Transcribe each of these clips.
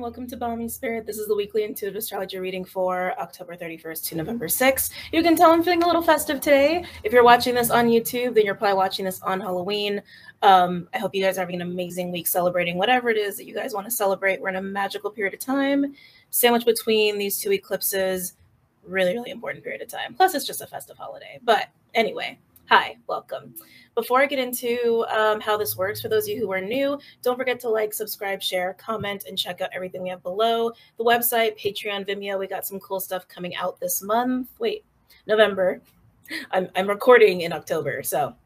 welcome to BOMISpirit. This is the weekly intuitive astrology reading for October 31st to November 6th. You can tell I'm feeling a little festive today. If you're watching this on YouTube, then you're probably watching this on Halloween. I hope you guys are having an amazing week celebrating whatever it is that you guys want to celebrate. We're in a magical period of time, sandwiched between these two eclipses. Really, really important period of time. Plus, it's just a festive holiday. But anyway, hi, welcome. Before I get into how this works, for those of you who are new, don't forget to like, subscribe, share, comment, and check out everything we have below. The website, Patreon, Vimeo, we got some cool stuff coming out this month. Wait, November. I'm recording in October, so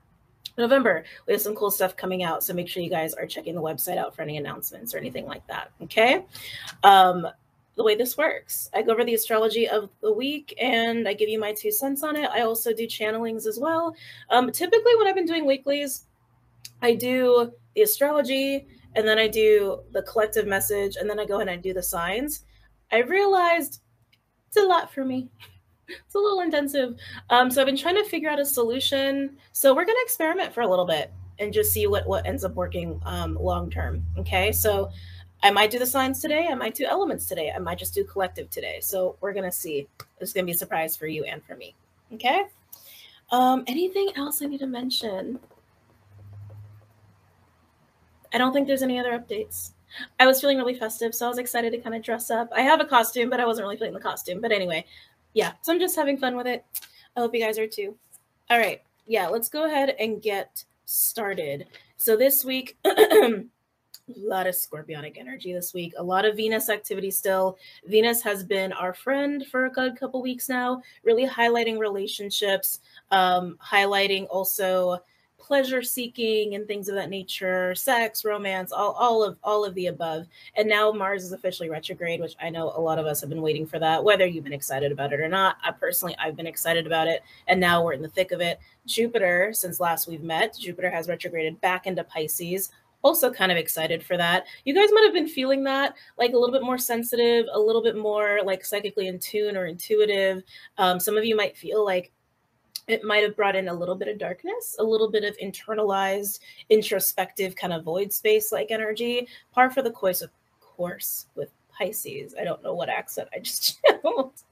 November, we have some cool stuff coming out. So make sure you guys are checking the website out for any announcements or anything like that, okay? The way this works, I go over the astrology of the week and I give you my 2 cents on it. I also do channelings as well. Typically when I've been doing weeklies, I do the astrology and then I do the collective message and then I go ahead and I do the signs. I realized it's a lot for me. It's a little intensive. So I've been trying to figure out a solution. So we're going to experiment for a little bit and just see what ends up working long term. Okay, so I might do the signs today. I might do elements today. I might just do collective today. So we're going to see. It's going to be a surprise for you and for me. Okay. Anything else I need to mention? I don't think there's any other updates. I was feeling really festive, so I was excited to kind of dress up. I have a costume, but I wasn't really feeling the costume. But anyway, yeah. So I'm just having fun with it. I hope you guys are too. All right. Yeah, let's go ahead and get started. So this week... A lot of scorpionic energy this week, a lot of Venus activity still. Venus has been our friend for a good couple weeks now, really highlighting relationships, highlighting also pleasure seeking and things of that nature, sex, romance, all of the above. And now Mars is officially retrograde, which I know a lot of us have been waiting for that, whether you've been excited about it or not. I've been excited about it, and now we're in the thick of it. Jupiter, since last we've met, Jupiter has retrograded back into Pisces. Also kind of excited for that. You guys might have been feeling that, like a little bit more sensitive, a little bit more like psychically in tune or intuitive. Some of you might feel like it might have brought in a little bit of darkness, a little bit of internalized, introspective kind of void space like energy. Par for the course with Pisces. I don't know what accent I just channeled.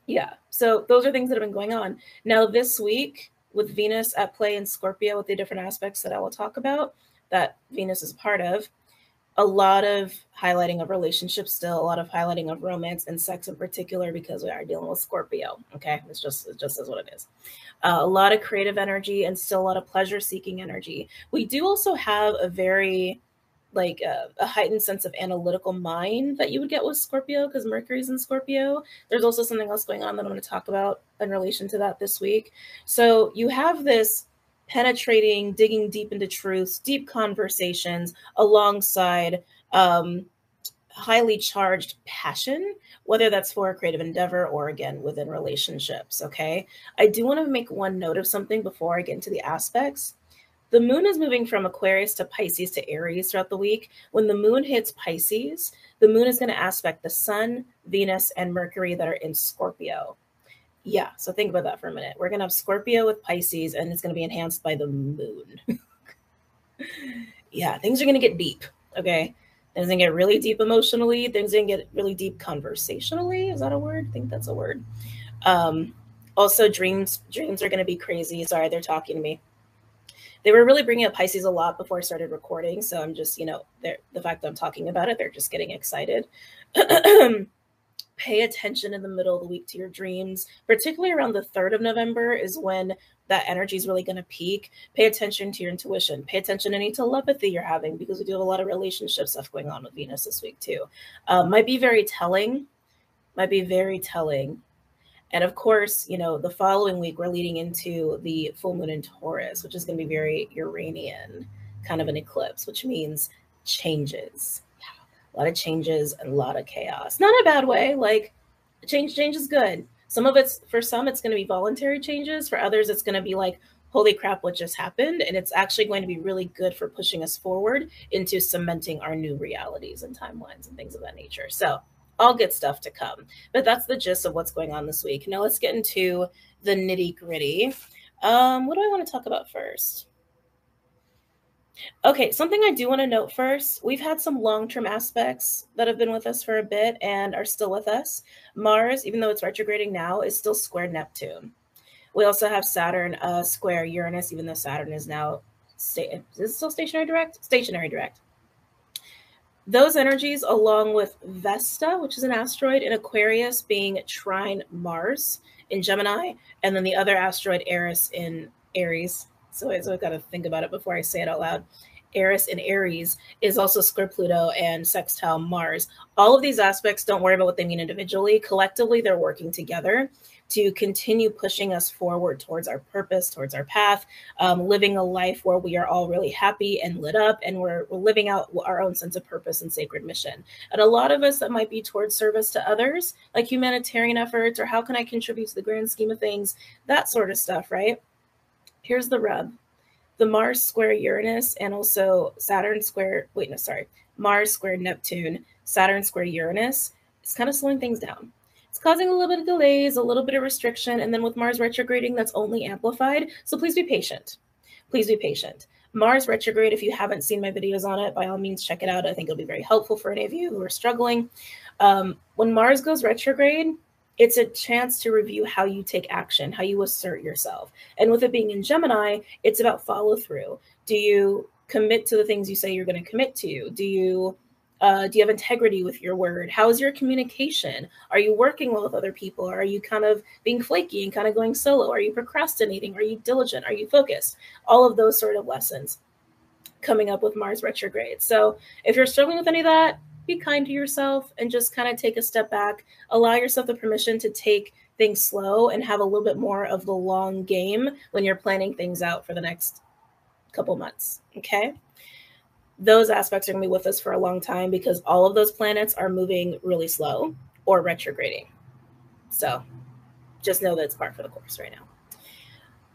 Yeah, so those are things that have been going on. Now this week, with Venus at play in Scorpio with the different aspects that I will talk about that Venus is part of, a lot of highlighting of relationships still, a lot of highlighting of romance and sex in particular, because we are dealing with Scorpio, okay? It just is what it is. A lot of creative energy and still a lot of pleasure-seeking energy. We do also have a very... like a heightened sense of analytical mind that you would get with Scorpio because Mercury's in Scorpio. There's also something else going on that I'm going to talk about in relation to that this week. So you have this penetrating, digging deep into truths, deep conversations alongside highly charged passion, whether that's for a creative endeavor or, again, within relationships, okay? I do want to make one note of something before I get into the aspects. The moon is moving from Aquarius to Pisces to Aries throughout the week. When the moon hits Pisces, the moon is going to aspect the sun, Venus, and Mercury that are in Scorpio. Yeah, so think about that for a minute. We're going to have Scorpio with Pisces, and it's going to be enhanced by the moon. Yeah, things are going to get deep, okay? Things are going to get really deep emotionally. Things are going to get really deep conversationally. Is that a word? I think that's a word. Also, dreams are going to be crazy. Sorry, they're talking to me. They were really bringing up Pisces a lot before I started recording. So I'm just, the fact that I'm talking about it, they're just getting excited. Pay attention in the middle of the week to your dreams, particularly around the 3rd of November is when that energy is really going to peak. Pay attention to your intuition. Pay attention to any telepathy you're having, because we do have a lot of relationship stuff going on with Venus this week too. Might be very telling. And of course, the following week, we're leading into the full moon in Taurus, which is going to be very Uranian kind of an eclipse, which means changes. Yeah, a lot of changes and a lot of chaos. Not in a bad way. Like, change is good. For some, it's going to be voluntary changes. For others, it's going to be like, holy crap, what just happened? And it's actually going to be really good for pushing us forward into cementing our new realities and timelines and things of that nature. So all good stuff to come. But that's the gist of what's going on this week. Now let's get into the nitty gritty. What do I want to talk about first? Okay, something I do want to note first, we've had some long-term aspects that have been with us for a bit and are still with us. Mars, even though it's retrograding now, is still square Neptune. We also have Saturn square Uranus, even though Saturn is now, is it still stationary direct? Stationary direct. Those energies, along with Vesta, which is an asteroid in Aquarius, being trine Mars in Gemini, and then the other asteroid, Eris, in Aries. So I've got to think about it before I say it out loud. Eris in Aries is also square Pluto and sextile Mars. All of these aspects, don't worry about what they mean individually. Collectively, they're working together to continue pushing us forward towards our purpose, towards our path, living a life where we are all really happy and lit up, and we're living out our own sense of purpose and sacred mission. And a lot of us, that might be towards service to others, like humanitarian efforts, or how can I contribute to the grand scheme of things, that sort of stuff, right? Here's the rub. The Mars square Uranus and also Mars square Neptune, Saturn square Uranus is kind of slowing things down. It's causing a little bit of delays, a little bit of restriction, and then with Mars retrograding, that's only amplified. So please be patient. Please be patient. Mars retrograde, if you haven't seen my videos on it, by all means, check it out. I think it'll be very helpful for any of you who are struggling. When Mars goes retrograde, it's a chance to review how you take action, how you assert yourself. And with it being in Gemini, it's about follow through. Do you commit to the things you say you're going to commit to? Do you have integrity with your word? How is your communication? Are you working well with other people? Are you kind of being flaky and kind of going solo? Are you procrastinating? Are you diligent? Are you focused? All of those sort of lessons coming up with Mars retrograde. So if you're struggling with any of that, be kind to yourself and just kind of take a step back. Allow yourself the permission to take things slow and have a little bit more of the long game when you're planning things out for the next couple months. Okay? Those aspects are going to be with us for a long time because all of those planets are moving really slow or retrograding. So just know that it's par for the course right now.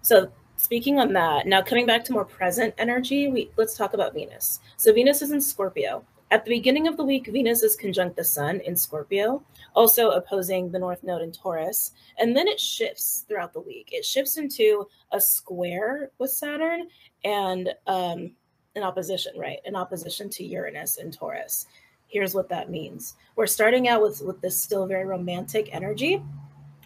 So speaking on that, now coming back to more present energy, let's talk about Venus. So Venus is in Scorpio. At the beginning of the week, Venus is conjunct the Sun in Scorpio, also opposing the North Node in Taurus. And then it shifts throughout the week. It shifts into a square with Saturn and an opposition, right? An opposition to Uranus in Taurus. Here's what that means. We're starting out with this still very romantic energy.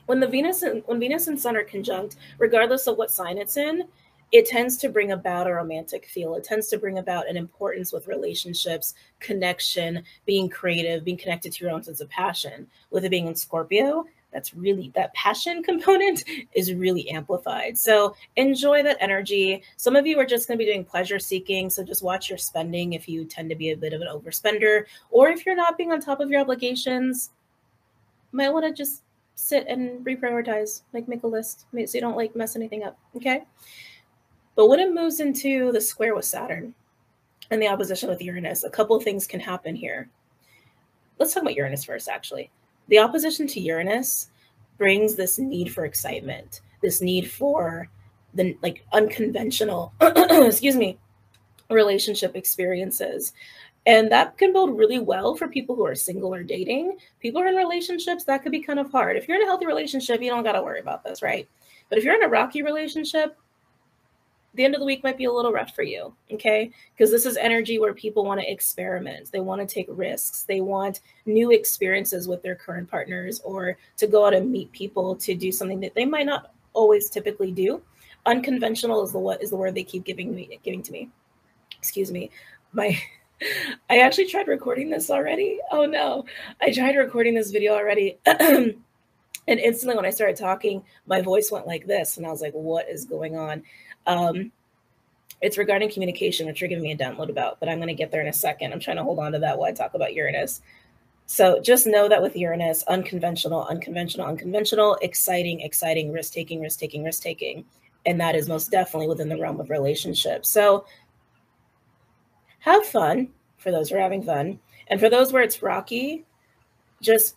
When Venus and Sun are conjunct, regardless of what sign it's in, it tends to bring about a romantic feel. It tends to bring about an importance with relationships, connection, being creative, being connected to your own sense of passion. With it being in Scorpio, that passion component is really amplified. So enjoy that energy. Some of you are just going to be doing pleasure seeking. So just watch your spending if you tend to be a bit of an overspender, or if you're not being on top of your obligations, you might want to just sit and reprioritize, make a list so you don't mess anything up. Okay. But when it moves into the square with Saturn and the opposition with Uranus, a couple of things can happen here. Let's talk about Uranus first, actually. The opposition to Uranus brings this need for excitement, this need for the unconventional, relationship experiences. And that can bode really well for people who are single or dating. People who are in relationships, that could be kind of hard. If you're in a healthy relationship, you don't got to worry about this, right? But if you're in a rocky relationship, the end of the week might be a little rough for you, okay? Because this is energy where people want to experiment. They want to take risks. They want new experiences with their current partners, or to go out and meet people to do something that they might not always typically do. Unconventional is the word they keep giving to me. Excuse me. I actually tried recording this already. Oh no. I tried recording this video already. And instantly when I started talking, my voice went like this. And I was like, what is going on? It's regarding communication, which you're giving me a download about, but I'm going to get there in a second. I'm trying to hold on to that while I talk about Uranus. So just know that with Uranus, unconventional, exciting, risk-taking. And that is most definitely within the realm of relationships. So have fun for those who are having fun. And for those where it's rocky, just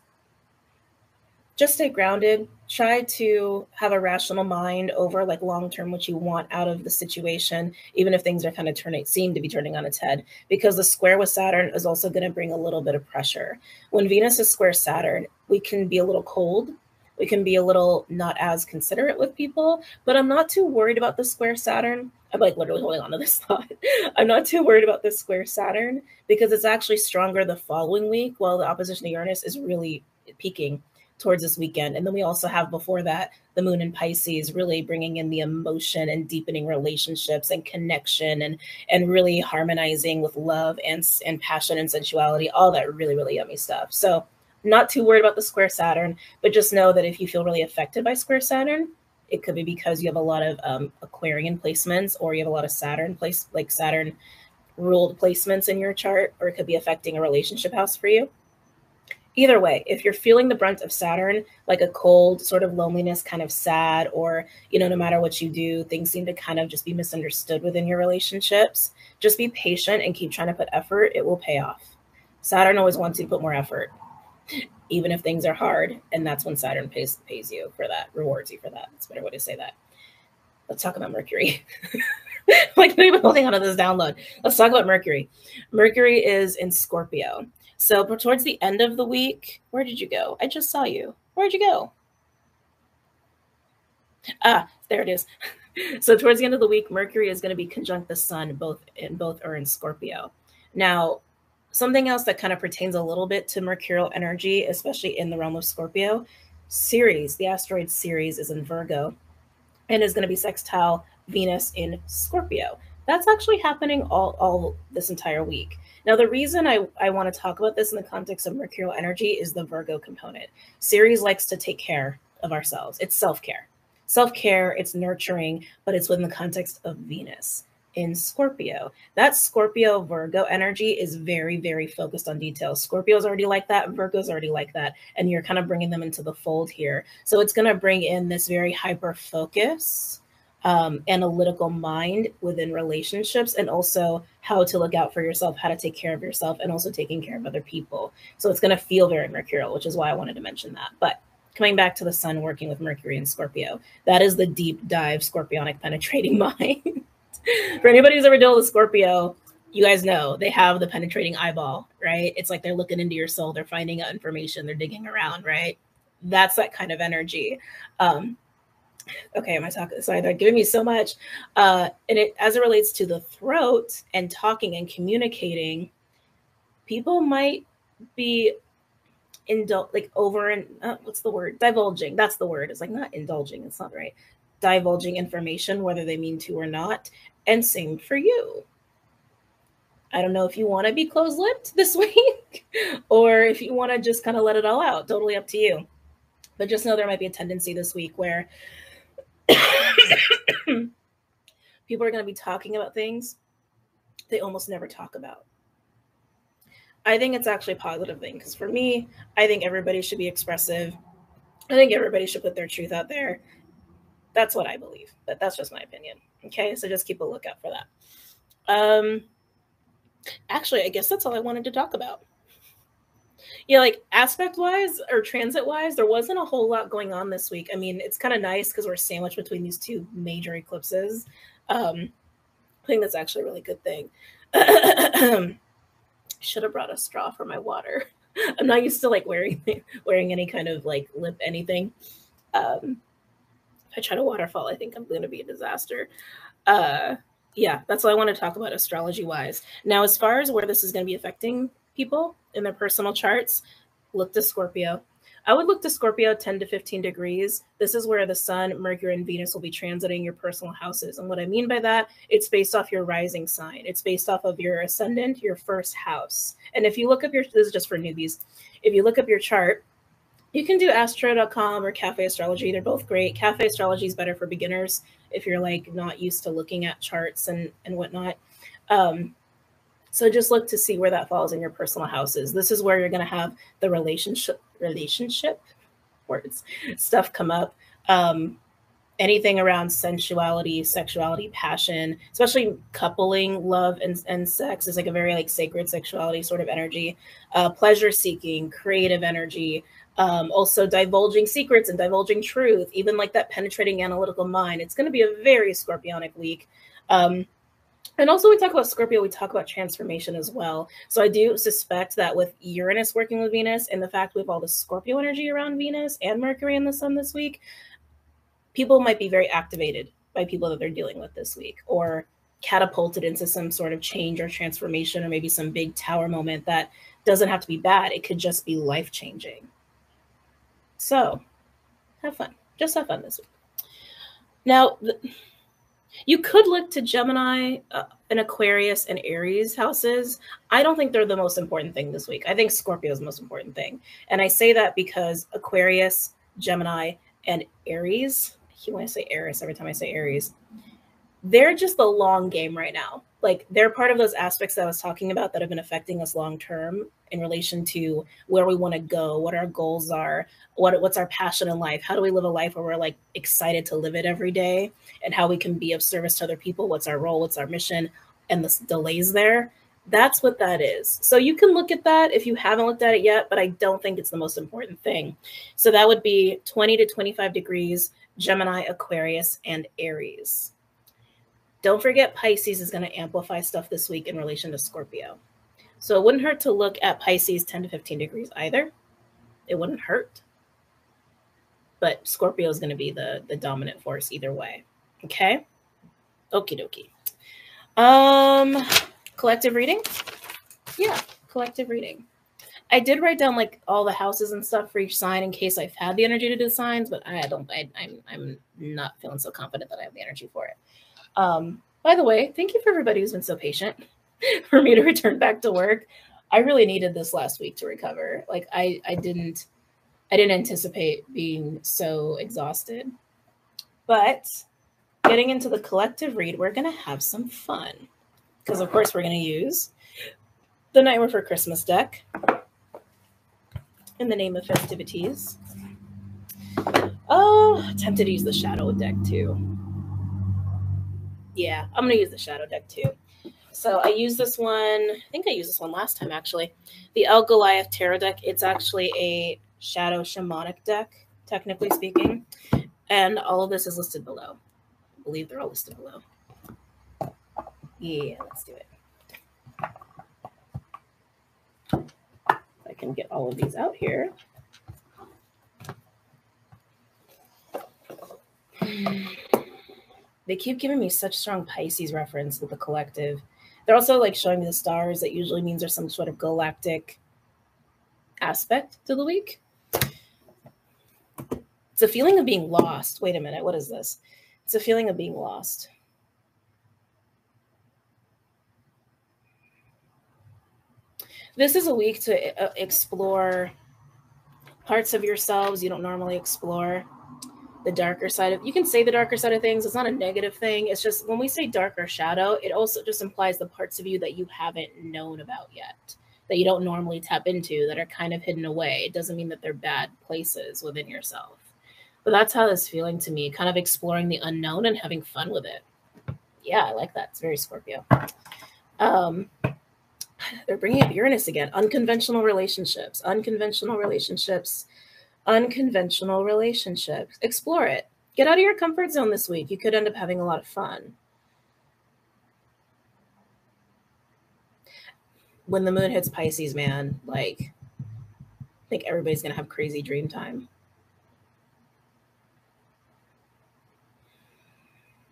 stay grounded. Try to have a rational mind over long-term what you want out of the situation, even if things are kind of seem to be turning on its head, because the square with Saturn is also going to bring a little bit of pressure. When Venus is square Saturn, we can be a little cold. We can be a little not as considerate with people, but I'm not too worried about the square Saturn. I'm like literally holding on to this thought. I'm not too worried about this square Saturn because it's actually stronger the following week while the opposition to Uranus is really peaking towards this weekend. And then we also have before that the moon in Pisces really bringing in the emotion and deepening relationships and connection and really harmonizing with love and passion and sensuality, all that really, really yummy stuff. So not too worried about the square Saturn, but just know that if you feel really affected by square Saturn, it could be because you have a lot of Aquarian placements, or you have a lot of Saturn ruled placements in your chart, or it could be affecting a relationship house for you. Either way, if you're feeling the brunt of Saturn, like a cold sort of loneliness, kind of sad, or, no matter what you do, things seem to kind of just be misunderstood within your relationships, just be patient and keep trying to put effort. It will pay off. Saturn always wants you to put more effort, even if things are hard. And that's when Saturn pays you for that, rewards you for that. That's a better way to say that. Let's talk about Mercury. Like, not even holding on to this download. Let's talk about Mercury. Mercury is in Scorpio. So towards the end of the week, where did you go? I just saw you. Where'd you go? Ah, there it is. So towards the end of the week, Mercury is going to be conjunct the sun, both are in Scorpio. Now, something else that kind of pertains a little bit to mercurial energy, especially in the realm of Scorpio, Ceres, the asteroid Ceres, is in Virgo and is going to be sextile Venus in Scorpio. That's actually happening all this entire week. Now, the reason I want to talk about this in the context of mercurial energy is the Virgo component. Ceres likes to take care of ourselves. It's self-care. Self-care, it's nurturing, but it's within the context of Venus in Scorpio. That Scorpio Virgo energy is very, very focused on details. Scorpio's already like that. Virgo's already like that. And you're kind of bringing them into the fold here. So it's going to bring in this very hyper focus, analytical mind within relationships, and also how to look out for yourself, how to take care of yourself, and also taking care of other people. So it's going to feel very mercurial, which is why I wanted to mention that. But coming back to the sun working with Mercury and Scorpio, that is the deep dive scorpionic penetrating mind. For anybody who's ever dealt with Scorpio, you guys know they have the penetrating eyeball, right? It's like they're looking into your soul. They're finding out information. They're digging around, right? That's that kind of energy. Okay, am I talking? Sorry, they're giving me so much. And it, as it relates to the throat and talking and communicating, people might be what's the word? Divulging. That's the word. It's like not indulging. It's not right. Divulging information, whether they mean to or not. And same for you. I don't know if you want to be closed-lipped this week or if you want to just kind of let it all out. Totally up to you. But just know there might be a tendency this week where people are going to be talking about things they almost never talk about. I think it's actually a positive thing because for me, I think everybody should be expressive. I think everybody should put their truth out there. That's what I believe, but that's just my opinion. Okay, so just keep a lookout for that. Actually, I guess that's all I wanted to talk about. Yeah, like aspect-wise or transit-wise, there wasn't a whole lot going on this week. I mean, it's kind of nice because we're sandwiched between these two major eclipses. I think that's actually a really good thing. Should have brought a straw for my water. I'm not used to like wearing any kind of like lip anything. If I try to waterfall, I think I'm going to be a disaster. Yeah, that's all I want to talk about astrology-wise. Now, as far as where this is going to be affecting people in their personal charts, look to Scorpio. I would look to Scorpio 10 to 15 degrees. This is where the sun, Mercury, and Venus will be transiting your personal houses. And what I mean by that, it's based off your rising sign. It's based off of your ascendant, your first house. And if you look up this is just for newbies. If you look up your chart, you can do astro.com or Cafe Astrology. They're both great. Cafe Astrology is better for beginners if you're like not used to looking at charts and whatnot. So just look to see where that falls in your personal houses. This is where you're going to have the relationship words stuff come up. Anything around sensuality, sexuality, passion, especially coupling love and sex is like a very like sacred sexuality sort of energy. Pleasure seeking, creative energy. Also divulging secrets and divulging truth, even like that penetrating analytical mind. It's going to be a very scorpionic week. And also we talk about Scorpio, we talk about transformation as well. So I do suspect that with Uranus working with Venus and the fact we have all the Scorpio energy around Venus and Mercury and the sun this week, people might be very activated by people that they're dealing with this week, or catapulted into some sort of change or transformation, or maybe some big tower moment that doesn't have to be bad. It could just be life-changing. So have fun. Just have fun this week. Now, you could look to Gemini, and Aquarius, and Aries houses. I don't think they're the most important thing this week. I think Scorpio is the most important thing. And I say that because Aquarius, Gemini, and Aries, I keep wanting to say Aries every time I say Aries, they're just the long game right now. Like, they're part of those aspects that I was talking about that have been affecting us long term in relation to where we want to go, what our goals are, what's our passion in life, how do we live a life where we're like excited to live it every day, and how we can be of service to other people, what's our role, what's our mission, and the delays there. That's what that is. So you can look at that if you haven't looked at it yet, but I don't think it's the most important thing. So that would be 20 to 25 degrees, Gemini, Aquarius, and Aries. Don't forget Pisces is going to amplify stuff this week in relation to Scorpio. So it wouldn't hurt to look at Pisces 10 to 15 degrees either. It wouldn't hurt. But Scorpio is going to be the dominant force either way. Okay? Okie dokie. Collective reading? Yeah, collective reading. I did write down like all the houses and stuff for each sign in case I've had the energy to do signs, but I'm not feeling so confident that I have the energy for it. By the way, thank you for everybody who's been so patient for me to return back to work. I really needed this last week to recover. Like I didn't anticipate being so exhausted. But getting into the collective read, we're going to have some fun. Because of course we're going to use the Nightmare for Christmas deck in the name of festivities. Oh, tempted to use the Shadow deck too. Yeah, I'm going to use the Shadow deck too. So I used this one, I think I used this one last time actually. The El Goliath Tarot deck. It's actually a Shadow Shamanic deck, technically speaking. And all of this is listed below. I believe they're all listed below. Yeah, let's do it. I can get all of these out here. They keep giving me such strong Pisces reference with the collective. They're also like showing me the stars. That usually means there's some sort of galactic aspect to the week. It's a feeling of being lost. Wait a minute. What is this? It's a feeling of being lost. This is a week to explore parts of yourselves you don't normally explore. The darker side of, you can say the darker side of things. It's not a negative thing. It's just when we say dark or shadow, it also just implies the parts of you that you haven't known about yet, that you don't normally tap into, that are kind of hidden away. It doesn't mean that they're bad places within yourself. But that's how this feeling to me, kind of exploring the unknown and having fun with it. Yeah, I like that. It's very Scorpio. They're bringing up Uranus again. Unconventional relationships. Explore it. Get out of your comfort zone this week. You could end up having a lot of fun. When the moon hits Pisces, man, like, I think everybody's going to have crazy dream time.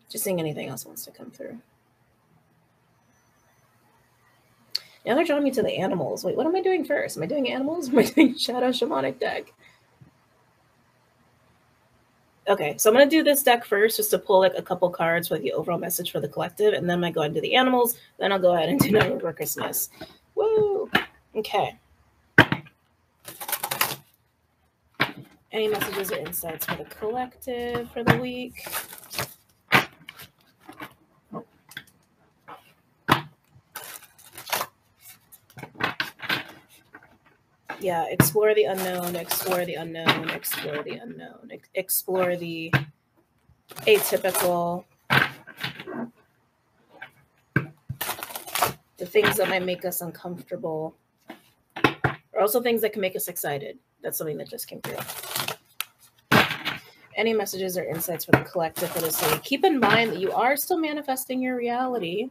Just seeing anything else wants to come through. Now they're drawing me to the animals. Wait, what am I doing first? Am I doing animals? Or am I doing Shadow Shamanic deck? Okay, so I'm going to do this deck first just to pull like a couple cards for the overall message for the collective, and then I'm going to go ahead and do the animals. Then I'll go ahead and do Nightmare for Christmas. Woo! Okay. Any messages or insights for the collective for the week? Yeah, explore the unknown, explore the unknown, explore the unknown, explore the atypical, the things that might make us uncomfortable, or also things that can make us excited. That's something that just came through. Any messages or insights for the collective for this week? Keep in mind that you are still manifesting your reality.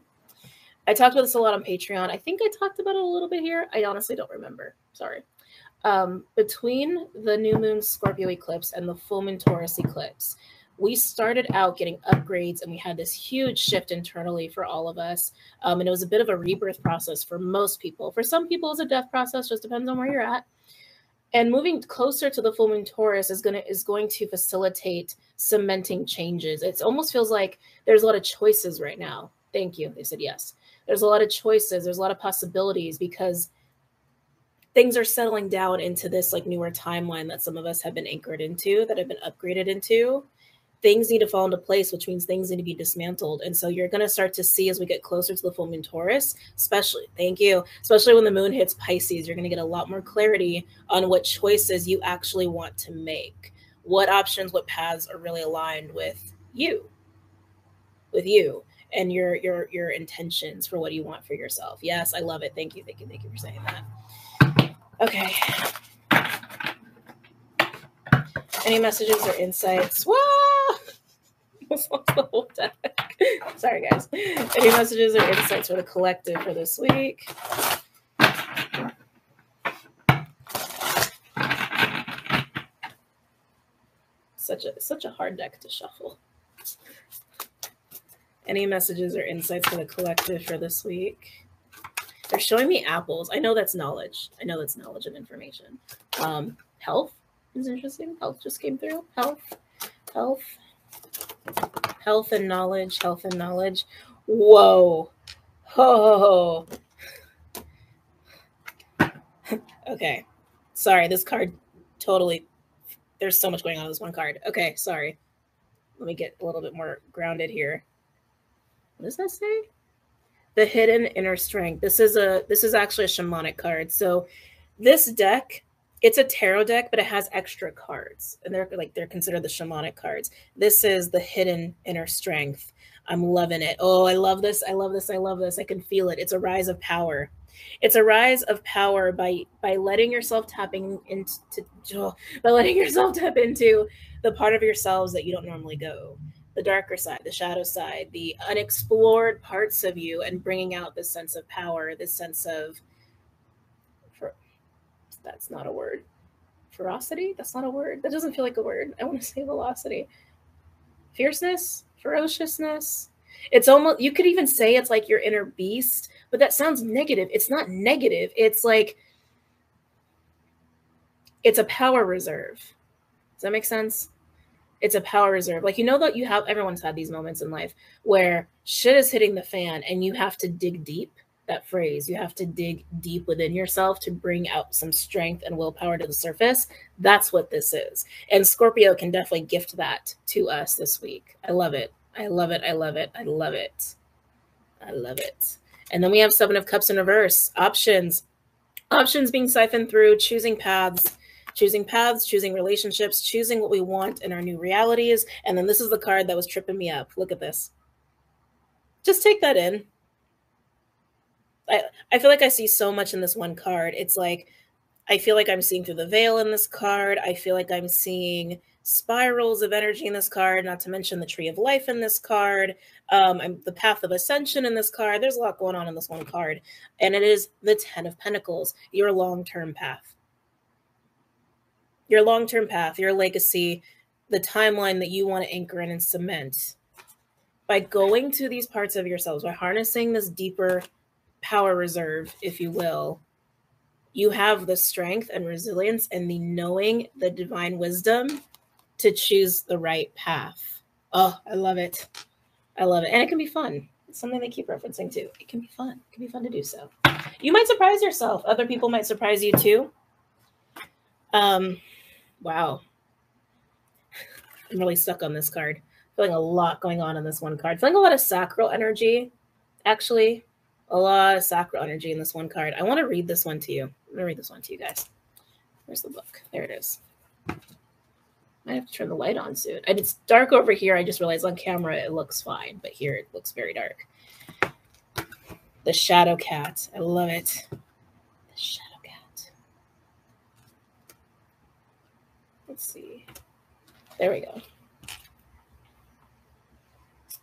I talked about this a lot on Patreon. I think I talked about it a little bit here. I honestly don't remember. Sorry. Between the new moon Scorpio eclipse and the full moon Taurus eclipse, we started out getting upgrades and we had this huge shift internally for all of us. And it was a bit of a rebirth process for most people. For some people, it's a death process, just depends on where you're at. And moving closer to the full moon Taurus is going to facilitate cementing changes. It almost feels like there's a lot of choices right now. Thank you. They said yes. There's a lot of choices. There's a lot of possibilities because things are settling down into this like newer timeline that some of us have been anchored into, that have been upgraded into. Things need to fall into place, which means things need to be dismantled. And so you're going to start to see as we get closer to the full moon Taurus, especially when the moon hits Pisces, you're going to get a lot more clarity on what choices you actually want to make, what options, what paths are really aligned with you and your intentions for what you want for yourself. Yes, I love it. Thank you for saying that. Okay. Any messages or insights? Whoa! Almost lost the whole deck. Sorry, guys. Any messages or insights for the collective for this week? Such a hard deck to shuffle. Any messages or insights for the collective for this week? They're showing me apples. I know that's knowledge. And information. Health is interesting. Health just came through. Health and knowledge. Whoa. Oh. Okay. Sorry, this card totally, there's so much going on with this one card. Okay, sorry. Let me get a little bit more grounded here. What does that say? The hidden inner strength. This is actually a shamanic card. So this deck, it's a tarot deck, but it has extra cards, and they're considered the shamanic cards. This is the hidden inner strength. I'm loving it. Oh, I love this. I can feel it. It's a rise of power. It's a rise of power by letting yourself tap into the part of yourselves that you don't normally go. The darker side, the shadow side, the unexplored parts of you, and bringing out this sense of power, this sense of, that's not a word. Ferocity? That's not a word. That doesn't feel like a word. I want to say velocity. Fierceness? Ferociousness? It's almost, you could even say it's like your inner beast, but that sounds negative. It's not negative. It's like, it's a power reserve. Does that make sense? It's a power reserve. Like, that everyone's had these moments in life where shit is hitting the fan and you have to dig deep. That phrase, you have to dig deep within yourself to bring out some strength and willpower to the surface. That's what this is. And Scorpio can definitely gift that to us this week. I love it. And then we have Seven of Cups in reverse. Options being siphoned through, choosing paths, choosing relationships, choosing what we want in our new realities. And then this is the card that was tripping me up. Look at this. Just take that in. I feel like I see so much in this one card. It's like, I feel like I'm seeing through the veil in this card. I feel like I'm seeing spirals of energy in this card, not to mention the tree of life in this card. I'm the path of ascension in this card. There's a lot going on in this one card. And it is the 10 of Pentacles, your long-term path. Your long-term path, your legacy, the timeline that you want to anchor in and cement. By going to these parts of yourselves, by harnessing this deeper power reserve, if you will, you have the strength and resilience and the knowing, the divine wisdom to choose the right path. Oh, I love it. And it can be fun. It's something they keep referencing too. It can be fun. It can be fun to do so. You might surprise yourself. Other people might surprise you too. Wow. I'm really stuck on this card. Feeling a lot going on in this one card. Feeling a lot of sacral energy, actually. A lot of sacral energy in this one card. I want to read this one to you. I'm going to read this one to you guys. Where's the book? There it is. I have to turn the light on soon. And it's dark over here. I just realized on camera it looks fine, but here it looks very dark. The Shadow Cat. I love it. The Shadow Cat. Let's see. There we go.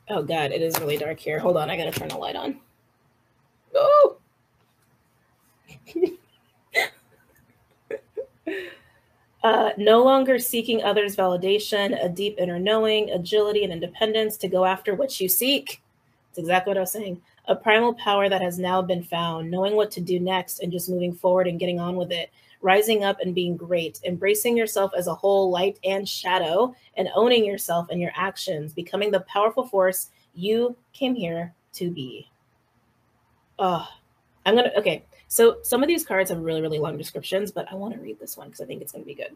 Oh, God. It is really dark here. Hold on. I got to turn the light on. Oh! No longer seeking others' validation, a deep inner knowing, agility, and independence to go after what you seek. That's exactly what I was saying. A primal power that has now been found, knowing what to do next and just moving forward and getting on with it, rising up and being great, embracing yourself as a whole, light and shadow, and owning yourself and your actions, becoming the powerful force you came here to be. Okay. So some of these cards have really, really long descriptions, but I want to read this one because I think it's going to be good.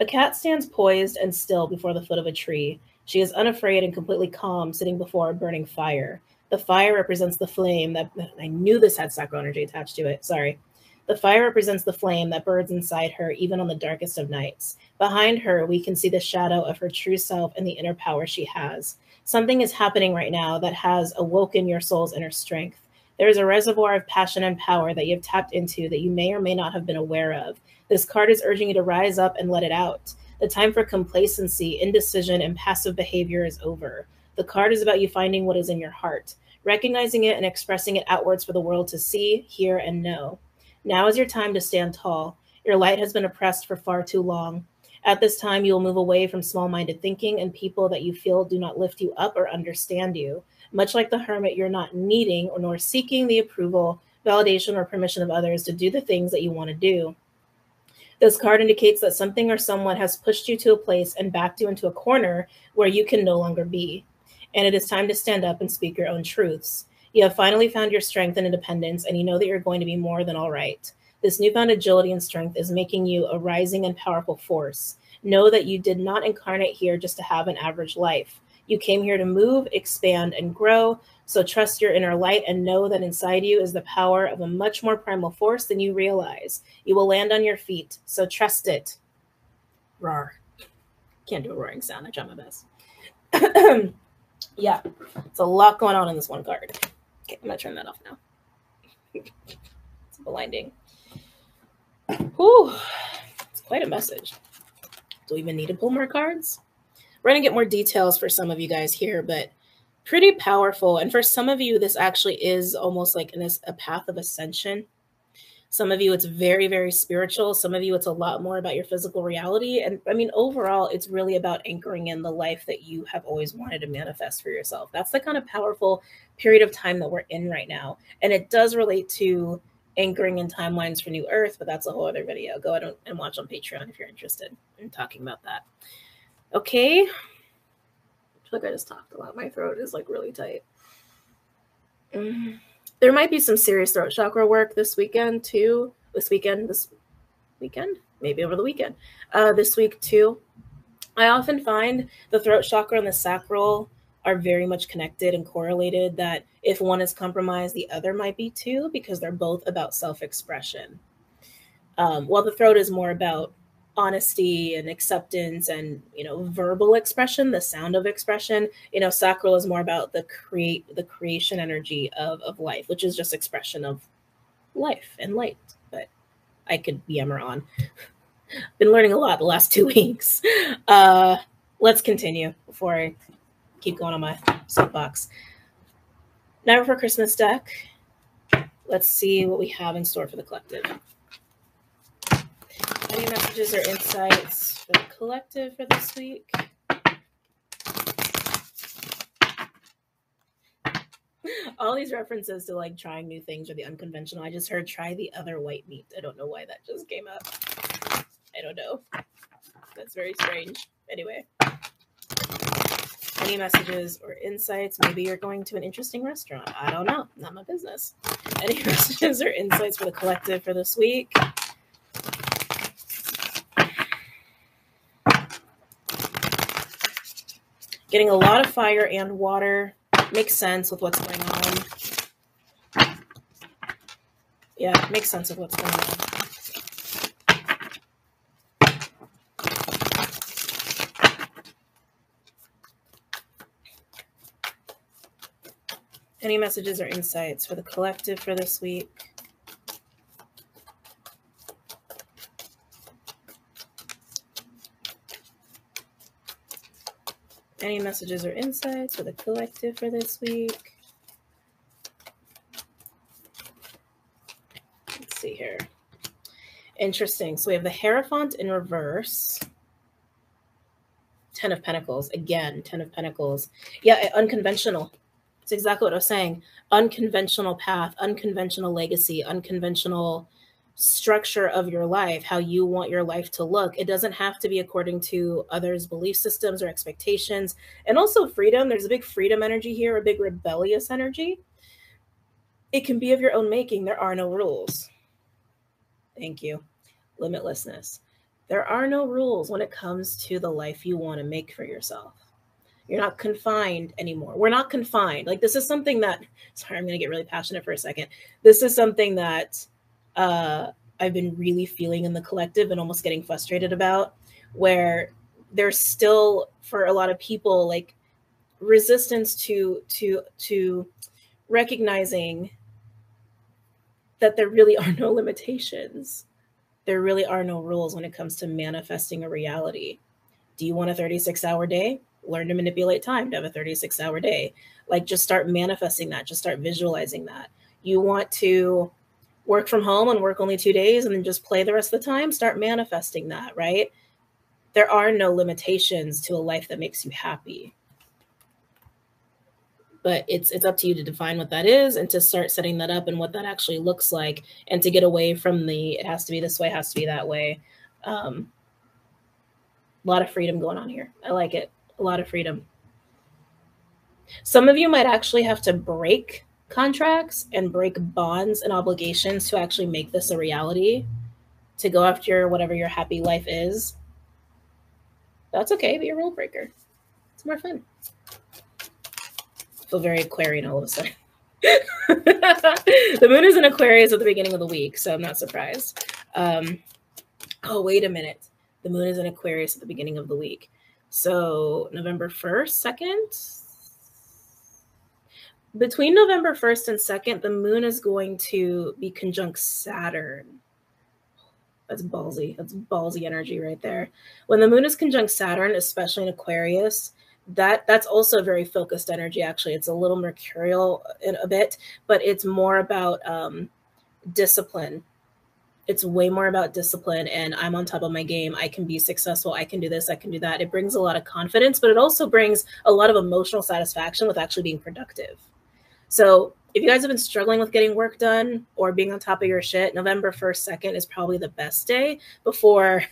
A cat stands poised and still before the foot of a tree. She is unafraid and completely calm, sitting before a burning fire. The fire represents the flame that I knew this had sacral energy attached to it. Sorry. The fire represents the flame that burns inside her, even on the darkest of nights. Behind her, we can see the shadow of her true self and the inner power she has. Something is happening right now that has awoken your soul's inner strength. There is a reservoir of passion and power that you have tapped into that you may or may not have been aware of. This card is urging you to rise up and let it out. The time for complacency, indecision, and passive behavior is over. The card is about you finding what is in your heart, recognizing it and expressing it outwards for the world to see, hear, and know. Now is your time to stand tall. Your light has been oppressed for far too long. At this time, you will move away from small-minded thinking and people that you feel do not lift you up or understand you. Much like the hermit, you're not needing or nor seeking the approval, validation, or permission of others to do the things that you want to do. This card indicates that something or someone has pushed you to a place and backed you into a corner where you can no longer be. And it is time to stand up and speak your own truths. You have finally found your strength and independence, and you know that you're going to be more than all right. This newfound agility and strength is making you a rising and powerful force. Know that you did not incarnate here just to have an average life. You came here to move, expand, and grow. So trust your inner light and know that inside you is the power of a much more primal force than you realize. You will land on your feet, so trust it. Roar. Can't do a roaring sound. I try my best. Yeah, it's a lot going on in this one card. Okay, I'm going to turn that off now. It's blinding. Whew. It's quite a message. Do we even need to pull more cards? We're going to get more details for some of you guys here, but pretty powerful. And for some of you, this actually is almost like a path of ascension. Some of you, it's very, very spiritual. Some of you, it's a lot more about your physical reality. And I mean, overall, it's really about anchoring in the life that you have always wanted to manifest for yourself. That's the kind of powerful period of time that we're in right now. And it does relate to anchoring in timelines for New Earth, but that's a whole other video. Go ahead and watch on Patreon if you're interested in talking about that. Okay. I feel like I just talked a lot. My throat is like really tight. There might be some serious throat chakra work this weekend too. This weekend? Maybe over the weekend. This week too. I often find the throat chakra and the sacral are very much connected and correlated, that if one is compromised, the other might be too, because they're both about self-expression. While the throat is more about honesty and acceptance and, verbal expression, the sound of expression, sacral is more about the creation energy of life, which is just expression of life and light. But I could yammer on. Been learning a lot the last 2 weeks. Let's continue before I keep going on my soapbox. Now for Christmas deck. Let's see what we have in store for the collective. Any messages or insights for the collective for this week? All these references to like trying new things or the unconventional. I just heard try the other white meat. I don't know why that just came up. I don't know. That's very strange. Anyway. Any messages or insights? Maybe you're going to an interesting restaurant. I don't know. Not my business. Any messages or insights for the collective for this week? Getting a lot of fire and water. Makes sense with what's going on. Yeah, makes sense with what's going on. Any messages or insights for the collective for this week? Any messages or insights for the collective for this week? Let's see here. Interesting. So we have the Hierophant in reverse. 10 of Pentacles. Again, 10 of Pentacles. Yeah, unconventional. It's exactly what I was saying. Unconventional path, unconventional legacy, unconventional structure of your life, how you want your life to look. It doesn't have to be according to others' belief systems or expectations. And also freedom. There's a big freedom energy here, a big rebellious energy. It can be of your own making. There are no rules. Thank you. Limitlessness. There are no rules when it comes to the life you want to make for yourself. You're not confined anymore. We're not confined. Like, this is something that, sorry, I'm going to get really passionate for a second. This is something that I've been really feeling in the collective and almost getting frustrated about, where there's still, for a lot of people, like resistance to recognizing that there really are no limitations. There really are no rules when it comes to manifesting a reality. Do you want a 36-hour day? Learn to manipulate time to have a 36-hour day. Like, just start manifesting that. Just start visualizing that. You want to work from home and work only 2 days and then just play the rest of the time? Start manifesting that, right? There are no limitations to a life that makes you happy. But it's up to you to define what that is and to start setting that up and what that actually looks like, and to get away from the, it has to be this way, it has to be that way. A lot of freedom going on here. I like it. A lot of freedom. Some of you might actually have to break contracts and break bonds and obligations to actually make this a reality, to go after whatever your happy life is. That's okay. Be a rule breaker. It's more fun. I feel very Aquarian all of a sudden. The moon is in Aquarius at the beginning of the week, so I'm not surprised. Oh, wait a minute. The moon is in Aquarius at the beginning of the week. So November 1st, 2nd? Between November 1st and 2nd, the moon is going to be conjunct Saturn. That's ballsy. That's ballsy energy right there. When the moon is conjunct Saturn, especially in Aquarius, that's also very focused energy, actually. It's a little mercurial in a bit, but it's more about discipline. It's way more about discipline, and I'm on top of my game. I can be successful. I can do this. I can do that. It brings a lot of confidence, but it also brings a lot of emotional satisfaction with actually being productive. So if you guys have been struggling with getting work done or being on top of your shit, November 1st, 2nd is probably the best day before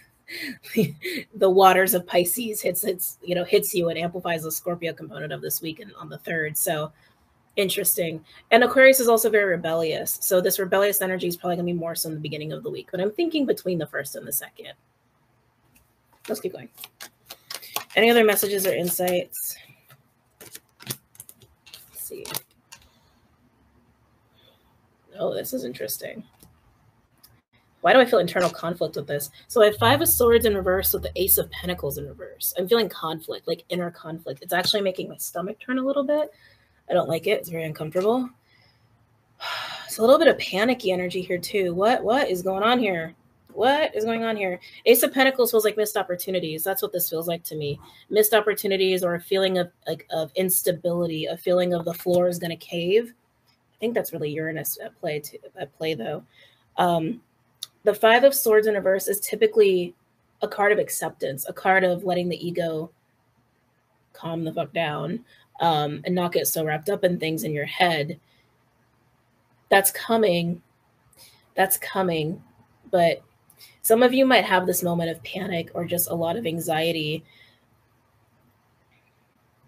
the waters of Pisces hits you and amplifies the Scorpio component of this week and on the 3rd. So interesting. And Aquarius is also very rebellious. So this rebellious energy is probably going to be more so in the beginning of the week, but I'm thinking between the 1st and the 2nd. Let's keep going. Any other messages or insights? Let's see. Oh, this is interesting. Why do I feel internal conflict with this? So I have 5 of Swords in reverse with the Ace of Pentacles in reverse. I'm feeling conflict, like inner conflict. It's actually making my stomach turn a little bit. I don't like it. It's very uncomfortable. It's a little bit of panicky energy here too. What is going on here? What is going on here? Ace of Pentacles feels like missed opportunities. That's what this feels like to me. Missed opportunities, or a feeling of instability, a feeling of the floor is going to cave. I think that's really Uranus at play though. The 5 of Swords in reverse is typically a card of acceptance, a card of letting the ego calm the fuck down, and not get so wrapped up in things in your head. That's coming. That's coming. But some of you might have this moment of panic or just a lot of anxiety.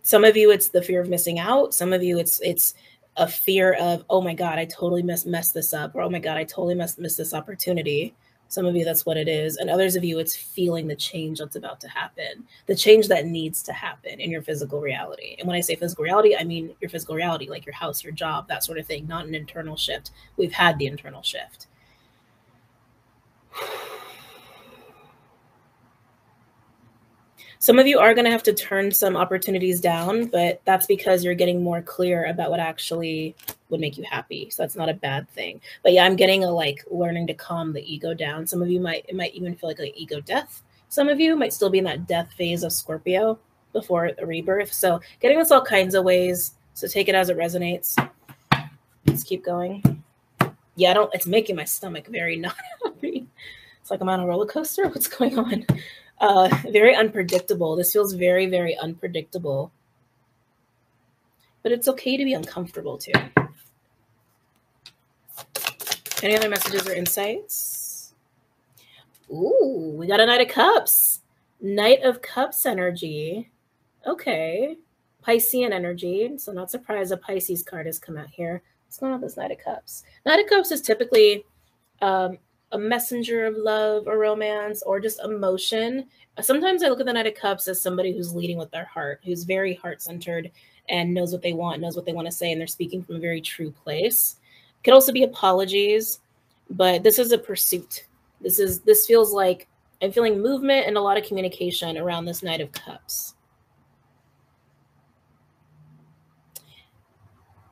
Some of you, it's the fear of missing out. Some of you, it's a fear of, oh my God, I totally messed this up. Or, oh my God, I totally missed this opportunity. Some of you, that's what it is. And others of you, it's feeling the change that's about to happen, the change that needs to happen in your physical reality. And when I say physical reality, I mean your physical reality, like your house, your job, that sort of thing, not an internal shift. We've had the internal shift. Some of you are going to have to turn some opportunities down, but that's because you're getting more clear about what actually would make you happy. So that's not a bad thing. But yeah, I'm getting a learning to calm the ego down. Some of you it might even feel like an ego death. Some of you might still be in that death phase of Scorpio before a rebirth. So getting this all kinds of ways. So take it as it resonates. Let's keep going. Yeah, it's making my stomach very not happy. It's like I'm on a roller coaster. What's going on? Very unpredictable. This feels very, very unpredictable. But it's okay to be uncomfortable too. Any other messages or insights? Ooh, we got a Knight of Cups. Knight of Cups energy. Okay. Piscean energy. So not surprised a Pisces card has come out here. What's going on with this Knight of Cups? Knight of Cups is typically a messenger of love or romance or just emotion. Sometimes I look at the Knight of Cups as somebody who's leading with their heart, who's very heart-centered and knows what they want, knows what they want to say, and they're speaking from a very true place. It could also be apologies, but this is a pursuit. This feels like I'm feeling movement and a lot of communication around this Knight of Cups.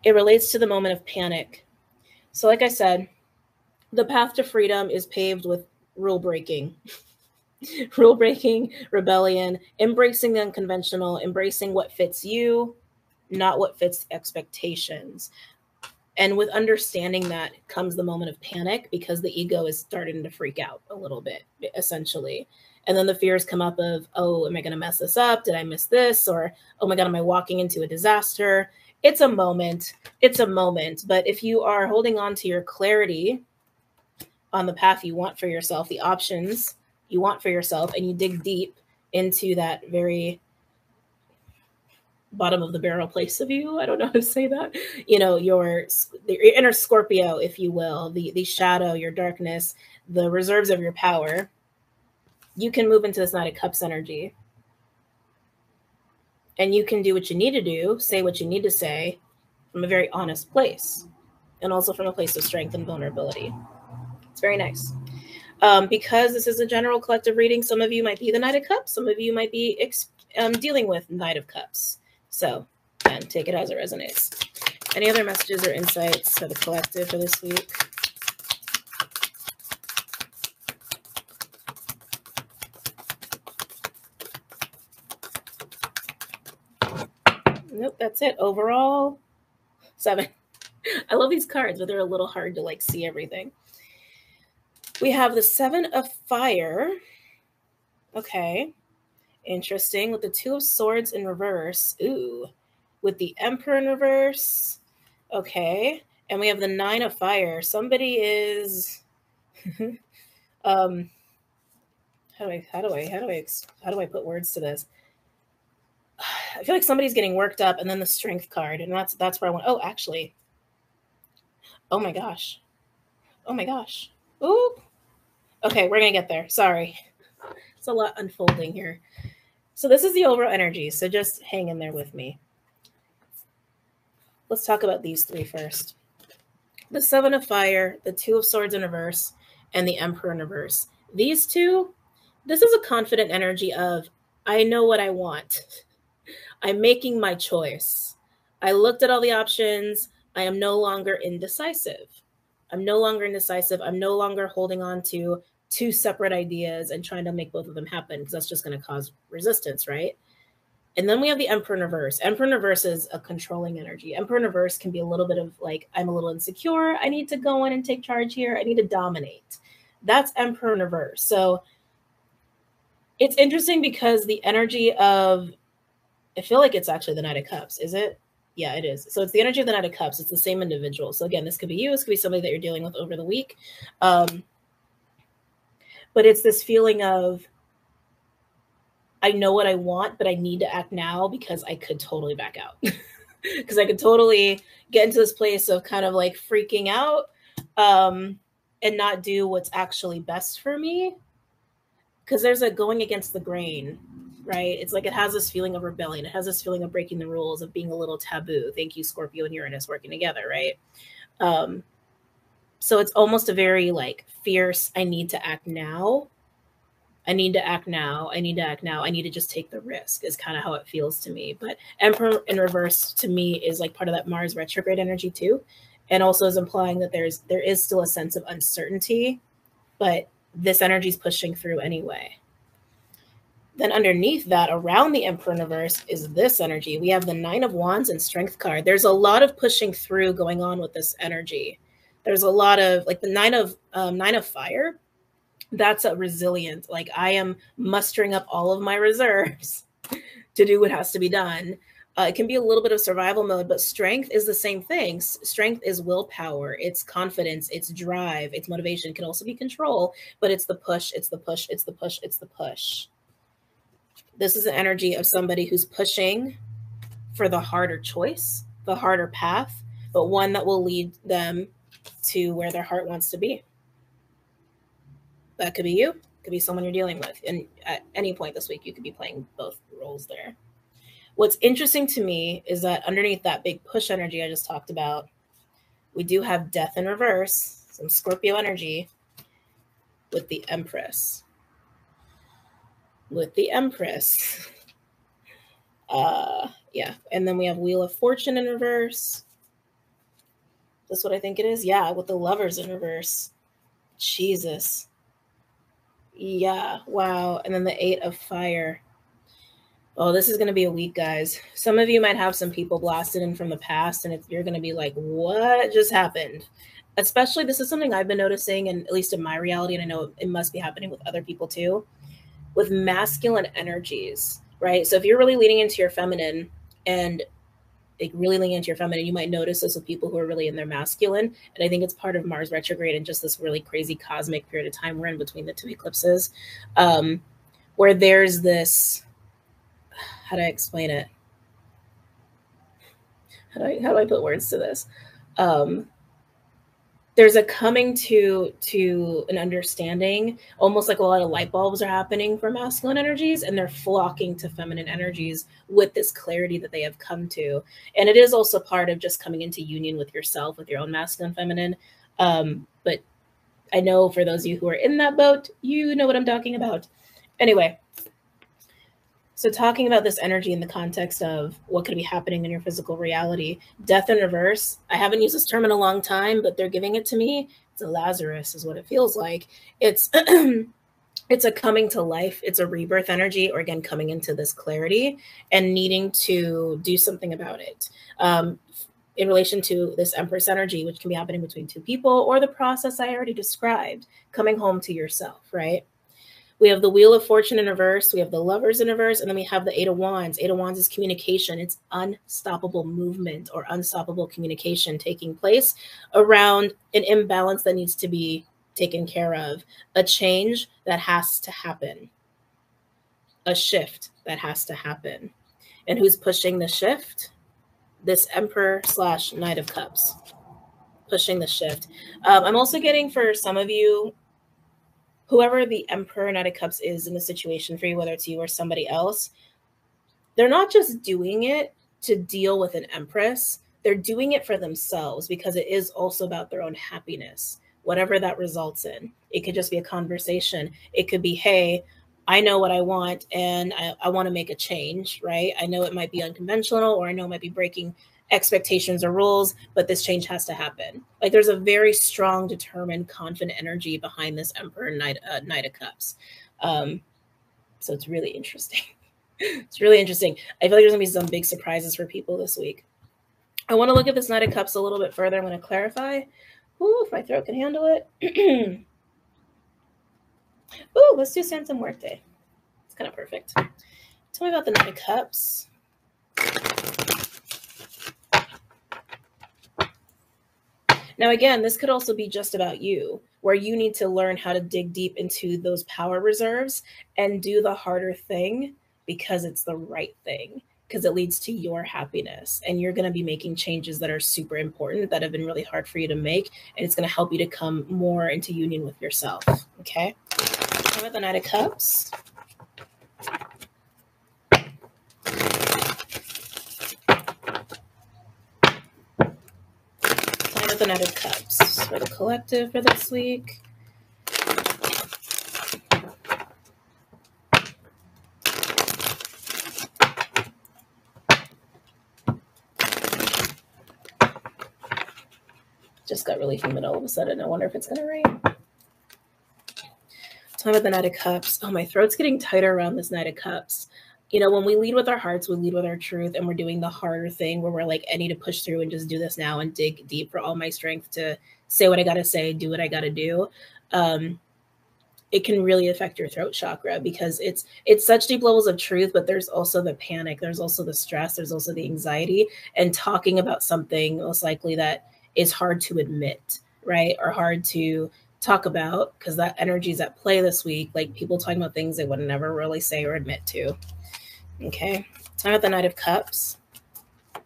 It relates to the moment of panic. So like I said, the path to freedom is paved with rule breaking. Rule breaking, rebellion, embracing the unconventional, embracing what fits you, not what fits expectations. And with understanding that comes the moment of panic because the ego is starting to freak out a little bit, essentially. And then the fears come up of, oh, am I going to mess this up? Did I miss this? Or, oh my God, am I walking into a disaster? It's a moment. It's a moment. But if you are holding on to your clarity on the path you want for yourself, the options you want for yourself, and you dig deep into that very bottom of the barrel place of you, I don't know how to say that, you know, your inner Scorpio, if you will, the shadow, your darkness, the reserves of your power, you can move into this Knight of Cups energy. And you can do what you need to do, say what you need to say from a very honest place, and also from a place of strength and vulnerability. It's very nice. Because this is a general collective reading, some of you might be the Knight of Cups, some of you might be dealing with Knight of Cups. So, and take it as it resonates. Any other messages or insights for the collective for this week? Nope, that's it. Overall, 7. I love these cards, but they're a little hard to like see everything. We have the 7 of Fire. Okay. Interesting. With the 2 of Swords in reverse. Ooh. With the Emperor in reverse. Okay. And we have the 9 of Fire. Somebody is how do I put words to this? I feel like somebody's getting worked up, and then the Strength card, and that's where I want. Oh, actually. Oh my gosh. Oh my gosh. Ooh. Okay, we're gonna get there. Sorry. It's a lot unfolding here. So this is the overall energy, so just hang in there with me. Let's talk about these 3 first. The 7 of Fire, the 2 of Swords in reverse, and the Emperor in reverse. These 2, this is a confident energy of, I know what I want. I'm making my choice. I looked at all the options. I am no longer indecisive. I'm no longer holding on to 2 separate ideas and trying to make both of them happen, because that's just going to cause resistance, right? And then we have the Emperor in reverse. Emperor in reverse is a controlling energy. Emperor in reverse can be a little bit of like, I'm a little insecure. I need to go in and take charge here. I need to dominate. That's Emperor in reverse. So it's interesting because the energy of, I feel like it's actually the Knight of Cups. Is it? Yeah, it is. So it's the energy of the Knight of Cups. It's the same individual. So again, this could be you. This could be somebody that you're dealing with over the week. But it's this feeling of, I know what I want, but I need to act now because I could totally back out. Because I could totally get into this place of kind of like freaking out and not do what's actually best for me. Because there's a going against the grain, right? It's like it has this feeling of rebellion. It has this feeling of breaking the rules, of being a little taboo. Thank you, Scorpio and Uranus working together, right? So it's almost a very like fierce, I need to act now. I need to act now. I need to act now. I need to just take the risk is kind of how it feels to me. But Emperor in reverse to me is like part of that Mars retrograde energy too. And also is implying that there is still a sense of uncertainty, but this energy is pushing through anyway. Then underneath that, around the Emperor in reverse, is this energy. We have the 9 of Wands and Strength card. There's a lot of pushing through going on with this energy. There's a lot of, like the 9 of Fire That's a resilient. Like, I am mustering up all of my reserves to do what has to be done. It can be a little bit of survival mode, but strength is the same thing. Strength is willpower, it's confidence, it's drive, it's motivation. It can also be control, but it's the push, it's the push, it's the push, it's the push. This is the energy of somebody who's pushing for the harder choice, the harder path, but one that will lead them to where their heart wants to be. That could be you, could be someone you're dealing with. And at any point this week, you could be playing both roles there. What's interesting to me is that underneath that big push energy I just talked about, we do have death in reverse, some Scorpio energy with the Empress. With the Empress. Yeah. And then we have Wheel of Fortune in reverse. That's what I think it is. Yeah, with the Lovers in reverse. Jesus. Yeah, wow. And then the Eight of Fire. Oh, this is going to be a week, guys. Some of you might have some people blasted in from the past, and you're going to be like, what just happened? Especially, this is something I've been noticing, and at least in my reality, and I know it must be happening with other people too, with masculine energies, right? So if you're really leaning into your feminine and like really leaning into your feminine, you might notice this with people who are really in their masculine. And I think it's part of Mars retrograde and just this really crazy cosmic period of time we're in between the two eclipses, where there's this, how do I explain it? How do I put words to this? There's a coming to an understanding, almost like a lot of light bulbs are happening for masculine energies, and they're flocking to feminine energies with this clarity that they have come to. And it is also part of just coming into union with yourself, with your own masculine, feminine. But I know for those of you who are in that boat, you know what I'm talking about. Anyway, so talking about this energy in the context of what could be happening in your physical reality, death in reverse. I haven't used this term in a long time, but they're giving it to me. It's a Lazarus is what it feels like. It's it's a coming to life. It's a rebirth energy, or again, coming into this clarity and needing to do something about it. In relation to this Empress energy, which can be happening between two people, or the process I already described, coming home to yourself, right? We have the Wheel of Fortune in reverse. We have the Lovers in reverse. And then we have the Eight of Wands. Eight of Wands is communication. It's unstoppable movement or unstoppable communication taking place around an imbalance that needs to be taken care of, a change that has to happen, a shift that has to happen. And who's pushing the shift? This Emperor / Knight of Cups, pushing the shift. I'm also getting, for some of you, whoever the Emperor Knight of Cups is in the situation for you, whether it's you or somebody else, they're not just doing it to deal with an Empress. They're doing it for themselves, because it is also about their own happiness, whatever that results in. It could just be a conversation. It could be, hey, I know what I want and I want to make a change, right? I know it might be unconventional, or I know it might be breaking expectations or rules, but this change has to happen. Like, there's a very strong, determined, confident energy behind this Emperor Knight of Cups. So it's really interesting. It's really interesting. I feel like there's gonna be some big surprises for people this week. I want to look at this Knight of Cups a little bit further. I'm going to clarify. Ooh, if my throat can handle it. Ooh, let's do Santa Muerte. It's kind of perfect. Tell me about the Knight of Cups. Now, again, this could also be just about you, where you need to learn how to dig deep into those power reserves and do the harder thing because it's the right thing, because it leads to your happiness. And you're going to be making changes that are super important, that have been really hard for you to make. And it's going to help you to come more into union with yourself. Okay. How about the Knight of Cups? The Knight of Cups for the collective for this week. Just got really humid all of a sudden. I wonder if it's going to rain. Tell me about the Knight of Cups. Oh, my throat's getting tighter around this Knight of Cups. You know, when we lead with our hearts, we lead with our truth, and we're doing the harder thing where we're like, I need to push through and just do this now and dig deep for all my strength to say what I got to say, do what I got to do. it can really affect your throat chakra, because it's such deep levels of truth, but there's also the panic, there's also the stress, there's also the anxiety, and talking about something most likely that is hard to admit, right? Or hard to talk about, because that energy is at play this week, like people talking about things they would never really say or admit to. Okay, talking about the Knight of Cups. I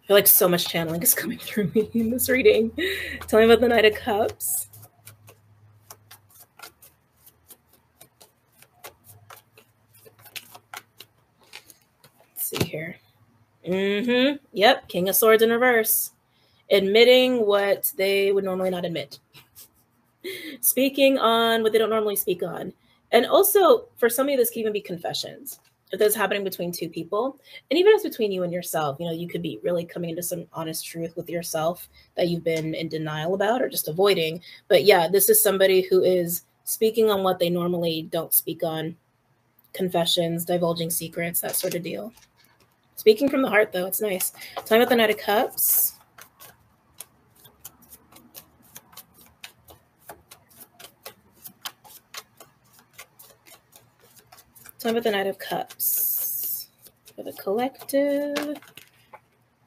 feel like so much channeling is coming through me in this reading. Tell me about the Knight of Cups. Let's see here. Yep, King of Swords in reverse. Admitting what they would normally not admit. Speaking on what they don't normally speak on. And also, for some of you, this can even be confessions. If this is happening between two people, and even if it's between you and yourself, you know, you could be really coming into some honest truth with yourself that you've been in denial about or just avoiding. But yeah, this is somebody who is speaking on what they normally don't speak on. Confessions, divulging secrets, that sort of deal. Speaking from the heart, though, it's nice. Talking about the Knight of Cups. Talking about the Knight of Cups. For the collective.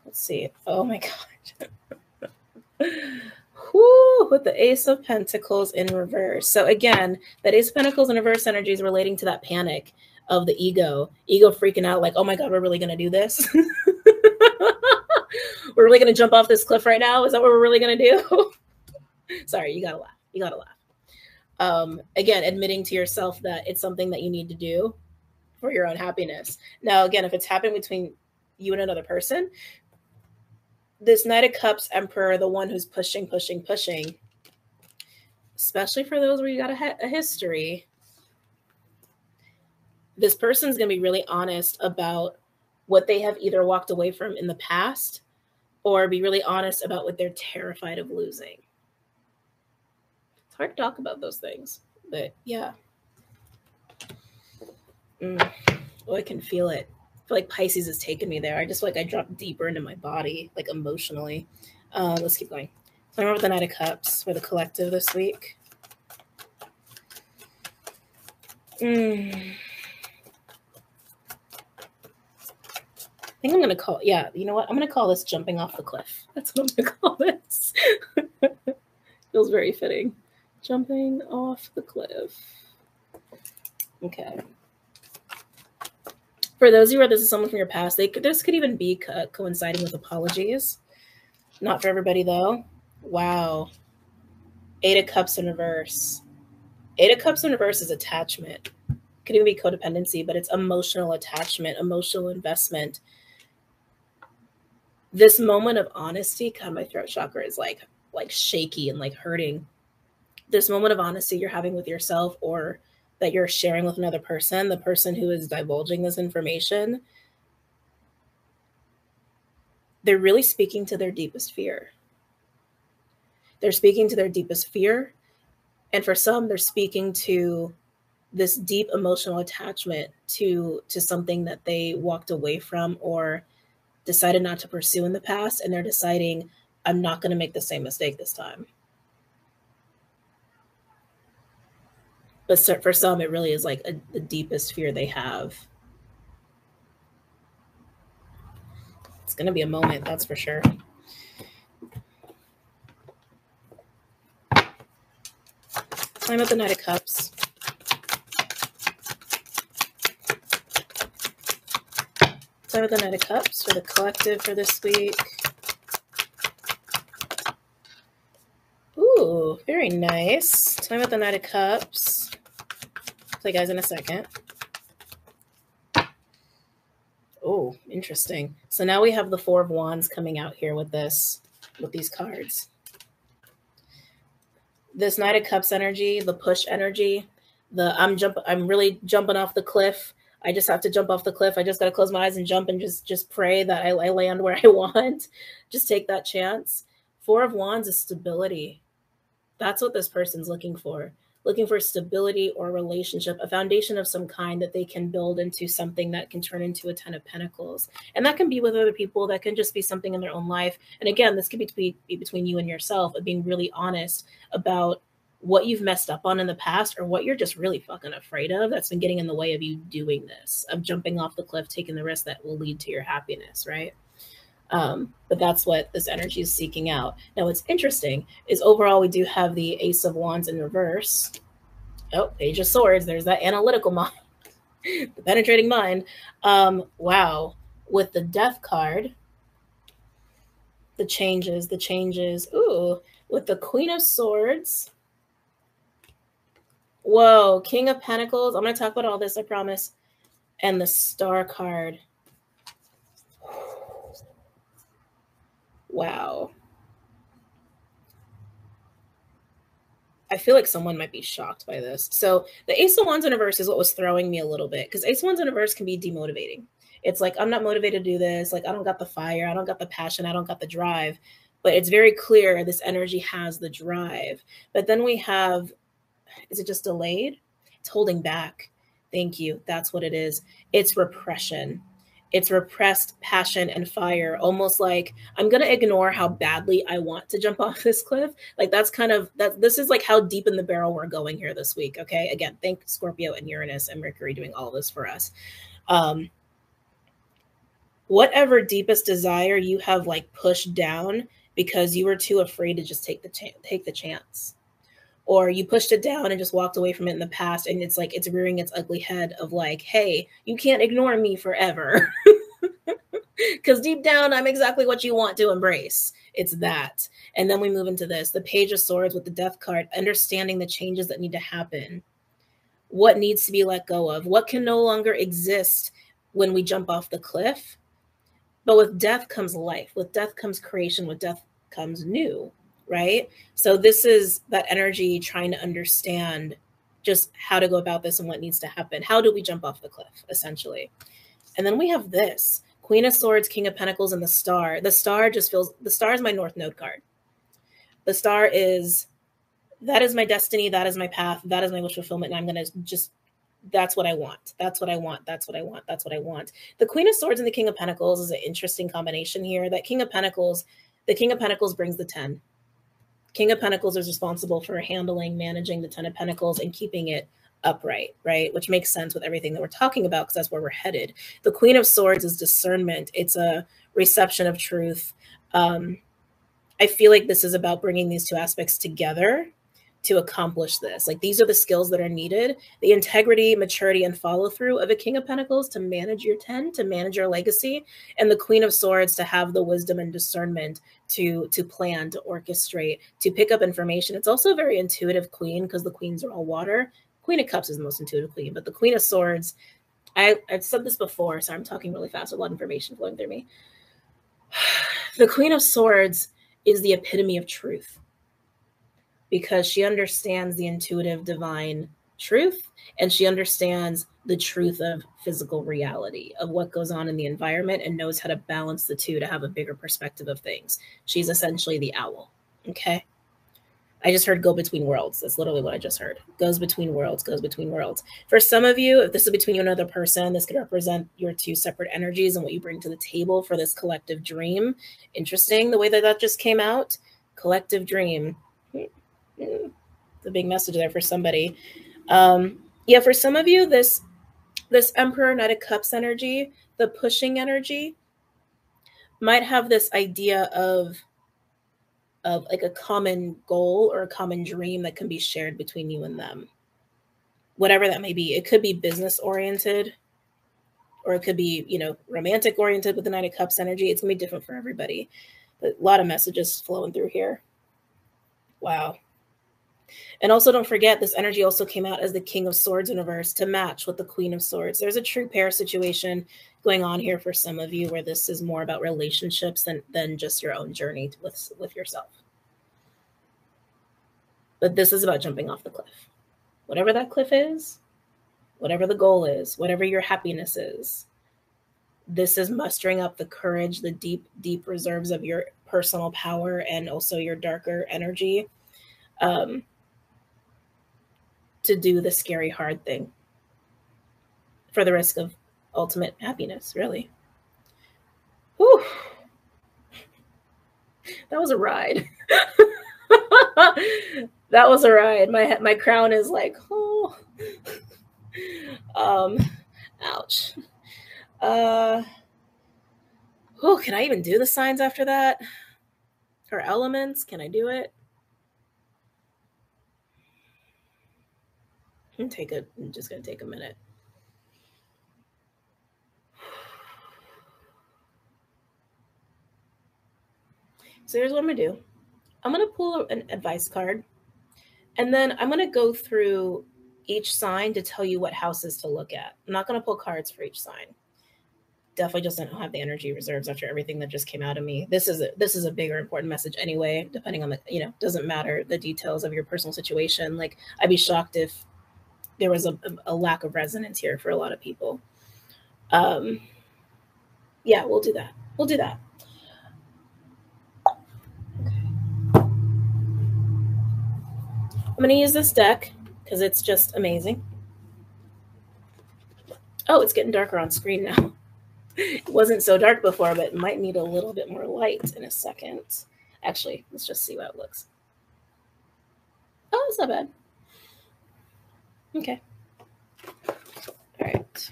Let's see. Oh my God. Whoo, with the Ace of Pentacles in reverse. So again, that Ace of Pentacles in reverse energy is relating to that panic of the ego freaking out like, oh my God, we're really going to do this. We're really going to jump off this cliff right now. Is that what we're really going to do? Sorry, you got to laugh. You got to laugh. Again, admitting to yourself that it's something that you need to do for your own happiness. Now, again, if it's happening between you and another person, this Knight of Cups Emperor, the one who's pushing, especially for those where you got a history, this person's going to be really honest about what they have either walked away from in the past, or be really honest about what they're terrified of losing. It's hard to talk about those things, but yeah. Oh, I can feel it. I feel like Pisces has taken me there. I just feel like I dropped deeper into my body, like emotionally. Let's keep going. So I remember the Knight of Cups for the collective this week. I think I'm going to call, yeah, you know what? I'm going to call this jumping off the cliff. That's what I'm going to call this. Feels very fitting. Jumping off the cliff. Okay. For those of you where this is someone from your past, this could even be coinciding with apologies. Not for everybody, though. Wow. Eight of Cups in reverse. Eight of Cups in reverse is attachment. It could even be codependency, but it's emotional attachment, emotional investment. This moment of honesty, God, my throat chakra is like shaky and like hurting. This moment of honesty you're having with yourself, or that you're sharing with another person, the person who is divulging this information, they're really speaking to their deepest fear. They're speaking to their deepest fear. And for some, they're speaking to this deep emotional attachment to something that they walked away from or decided not to pursue in the past. And they're deciding, I'm not going to make the same mistake this time. But for some, it really is like the deepest fear they have. It's going to be a moment, that's for sure. I'm at the Knight of Cups. So I'm at the Knight of Cups for the collective for this week. Ooh, very nice. Time at the Knight of Cups. Play guys in a second. Oh, interesting. So now we have the Four of Wands coming out here with these cards. This Knight of Cups energy, the push energy, I'm really jumping off the cliff. I just have to jump off the cliff. I just got to close my eyes and jump and just pray that I land where I want. Just take that chance. Four of Wands is stability. That's what this person's looking for stability or relationship, a foundation of some kind that they can build into something that can turn into a Ten of Pentacles. And that can be with other people. That can just be something in their own life. And again, this could be between you and yourself, of being really honest about what you've messed up on in the past, or what you're just really fucking afraid of that's been getting in the way of you doing this, of jumping off the cliff, taking the risk that will lead to your happiness, right? But that's what this energy is seeking out. Now, what's interesting is overall we do have the Ace of Wands in reverse. Oh, Page of Swords. There's that analytical mind, the penetrating mind. Wow. With the Death card, the changes. Ooh, with the Queen of Swords. Whoa, King of Pentacles. I'm going to talk about all this, I promise. And the Star card. Wow. I feel like someone might be shocked by this. So the Ace of Wands in reverse is what was throwing me a little bit, because Ace of Wands in reverse can be demotivating. It's like, I'm not motivated to do this. Like, I don't got the fire. I don't got the passion. I don't got the drive. But it's very clear this energy has the drive. But then we have, is it just delayed? It's holding back. Thank you. That's what it is. It's repression. It's repressed passion and fire, almost like, I'm going to ignore how badly I want to jump off this cliff. Like, that's kind of, this is like how deep in the barrel we're going here this week. Okay. Again, thank Scorpio and Uranus and Mercury doing all this for us. Whatever deepest desire you have like pushed down because you were too afraid to just take the chance. Or you pushed it down and just walked away from it in the past, and it's like it's rearing its ugly head of like, hey, you can't ignore me forever. Because deep down, I'm exactly what you want to embrace. It's that. And then we move into this, the Page of Swords with the Death card, understanding the changes that need to happen. What needs to be let go of? What can no longer exist when we jump off the cliff? But with death comes life. With death comes creation. With death comes new. Right? So this is that energy trying to understand just how to go about this and what needs to happen. How do we jump off the cliff, essentially? And then we have this Queen of Swords, King of Pentacles, and the Star. The Star just feels, the Star is my North Node card. The Star is, that is my destiny. That is my path. That is my wish fulfillment. And I'm going to just, that's what I want. That's what I want. That's what I want. That's what I want. The Queen of Swords and the King of Pentacles is an interesting combination here. That King of Pentacles, the King of Pentacles brings the 10. King of Pentacles is responsible for handling, managing the 10 of Pentacles and keeping it upright, right? Which makes sense with everything that we're talking about, because that's where we're headed. The Queen of Swords is discernment. It's a reception of truth. I feel like this is about bringing these two aspects together to accomplish this. Like, these are the skills that are needed. The integrity, maturity, and follow through of a King of Pentacles to manage your 10, to manage your legacy, and the Queen of Swords to have the wisdom and discernment to plan, to orchestrate, to pick up information. It's also a very intuitive queen, because the queens are all water. Queen of Cups is the most intuitive queen, but the Queen of Swords, I've said this before, so I'm talking really fast with a lot of information flowing through me. The Queen of Swords is the epitome of truth, because she understands the intuitive divine truth, and she understands the truth of physical reality, of what goes on in the environment, and knows how to balance the two to have a bigger perspective of things. She's essentially the owl. Okay. I just heard go between worlds. That's literally what I just heard. Goes between worlds, goes between worlds. For some of you, if this is between you and another person, this could represent your two separate energies and what you bring to the table for this collective dream. Interesting, the way that that just came out. Collective dream. The big message there for somebody. Yeah, for some of you, this Emperor, Knight of Cups energy, the pushing energy, might have this idea of like a common goal or a common dream that can be shared between you and them. Whatever that may be. It could be business oriented, or it could be, romantic oriented with the Knight of Cups energy. It's going to be different for everybody. But a lot of messages flowing through here. Wow. And also, don't forget, this energy also came out as the King of Swords in reverse to match with the Queen of Swords. There's a true pair situation going on here for some of you, where this is more about relationships than just your own journey with yourself. But this is about jumping off the cliff. Whatever that cliff is, whatever the goal is, whatever your happiness is, this is mustering up the courage, the deep, deep reserves of your personal power, and also your darker energy, to do the scary, hard thing for the risk of ultimate happiness, really. Whew. That was a ride. That was a ride. My crown is like, oh. Ouch. Oh, can I even do the signs after that? Or elements? Can I do it? I'm just gonna take a minute. So here's what I'm gonna do. I'm gonna pull an advice card, and then I'm gonna go through each sign to tell you what houses to look at. I'm not gonna pull cards for each sign. Definitely just don't have the energy reserves after everything that just came out of me. This is a bigger important message anyway, depending on the, doesn't matter the details of your personal situation. Like, I'd be shocked if there was a lack of resonance here for a lot of people. Yeah, we'll do that. We'll do that. I'm going to use this deck because it's just amazing. Oh, it's getting darker on screen now. It wasn't so dark before, but it might need a little bit more light in a second. Actually, let's just see how it looks. Oh, it's not bad. Okay. All right.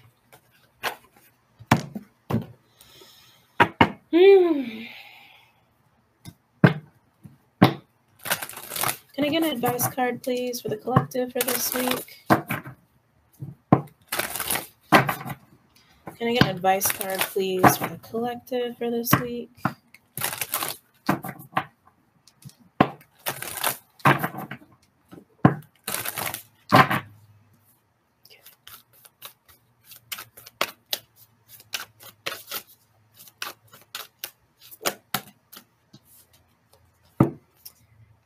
Can I get an advice card, please, for the collective for this week? Can I get an advice card, please, for the collective for this week?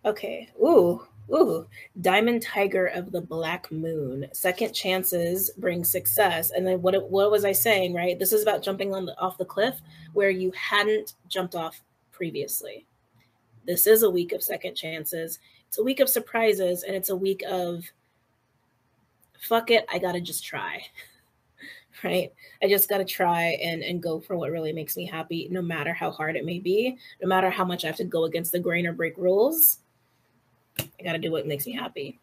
Okay. Ooh. Diamond Tiger of the Black Moon. Second chances bring success. And then what was I saying, right? This is about jumping off the cliff where you hadn't jumped off previously. This is a week of second chances. It's a week of surprises, and it's a week of fuck it, I gotta just try. Right? I just gotta try and go for what really makes me happy, no matter how hard it may be, no matter how much I have to go against the grain or break rules. I gotta do what makes me happy.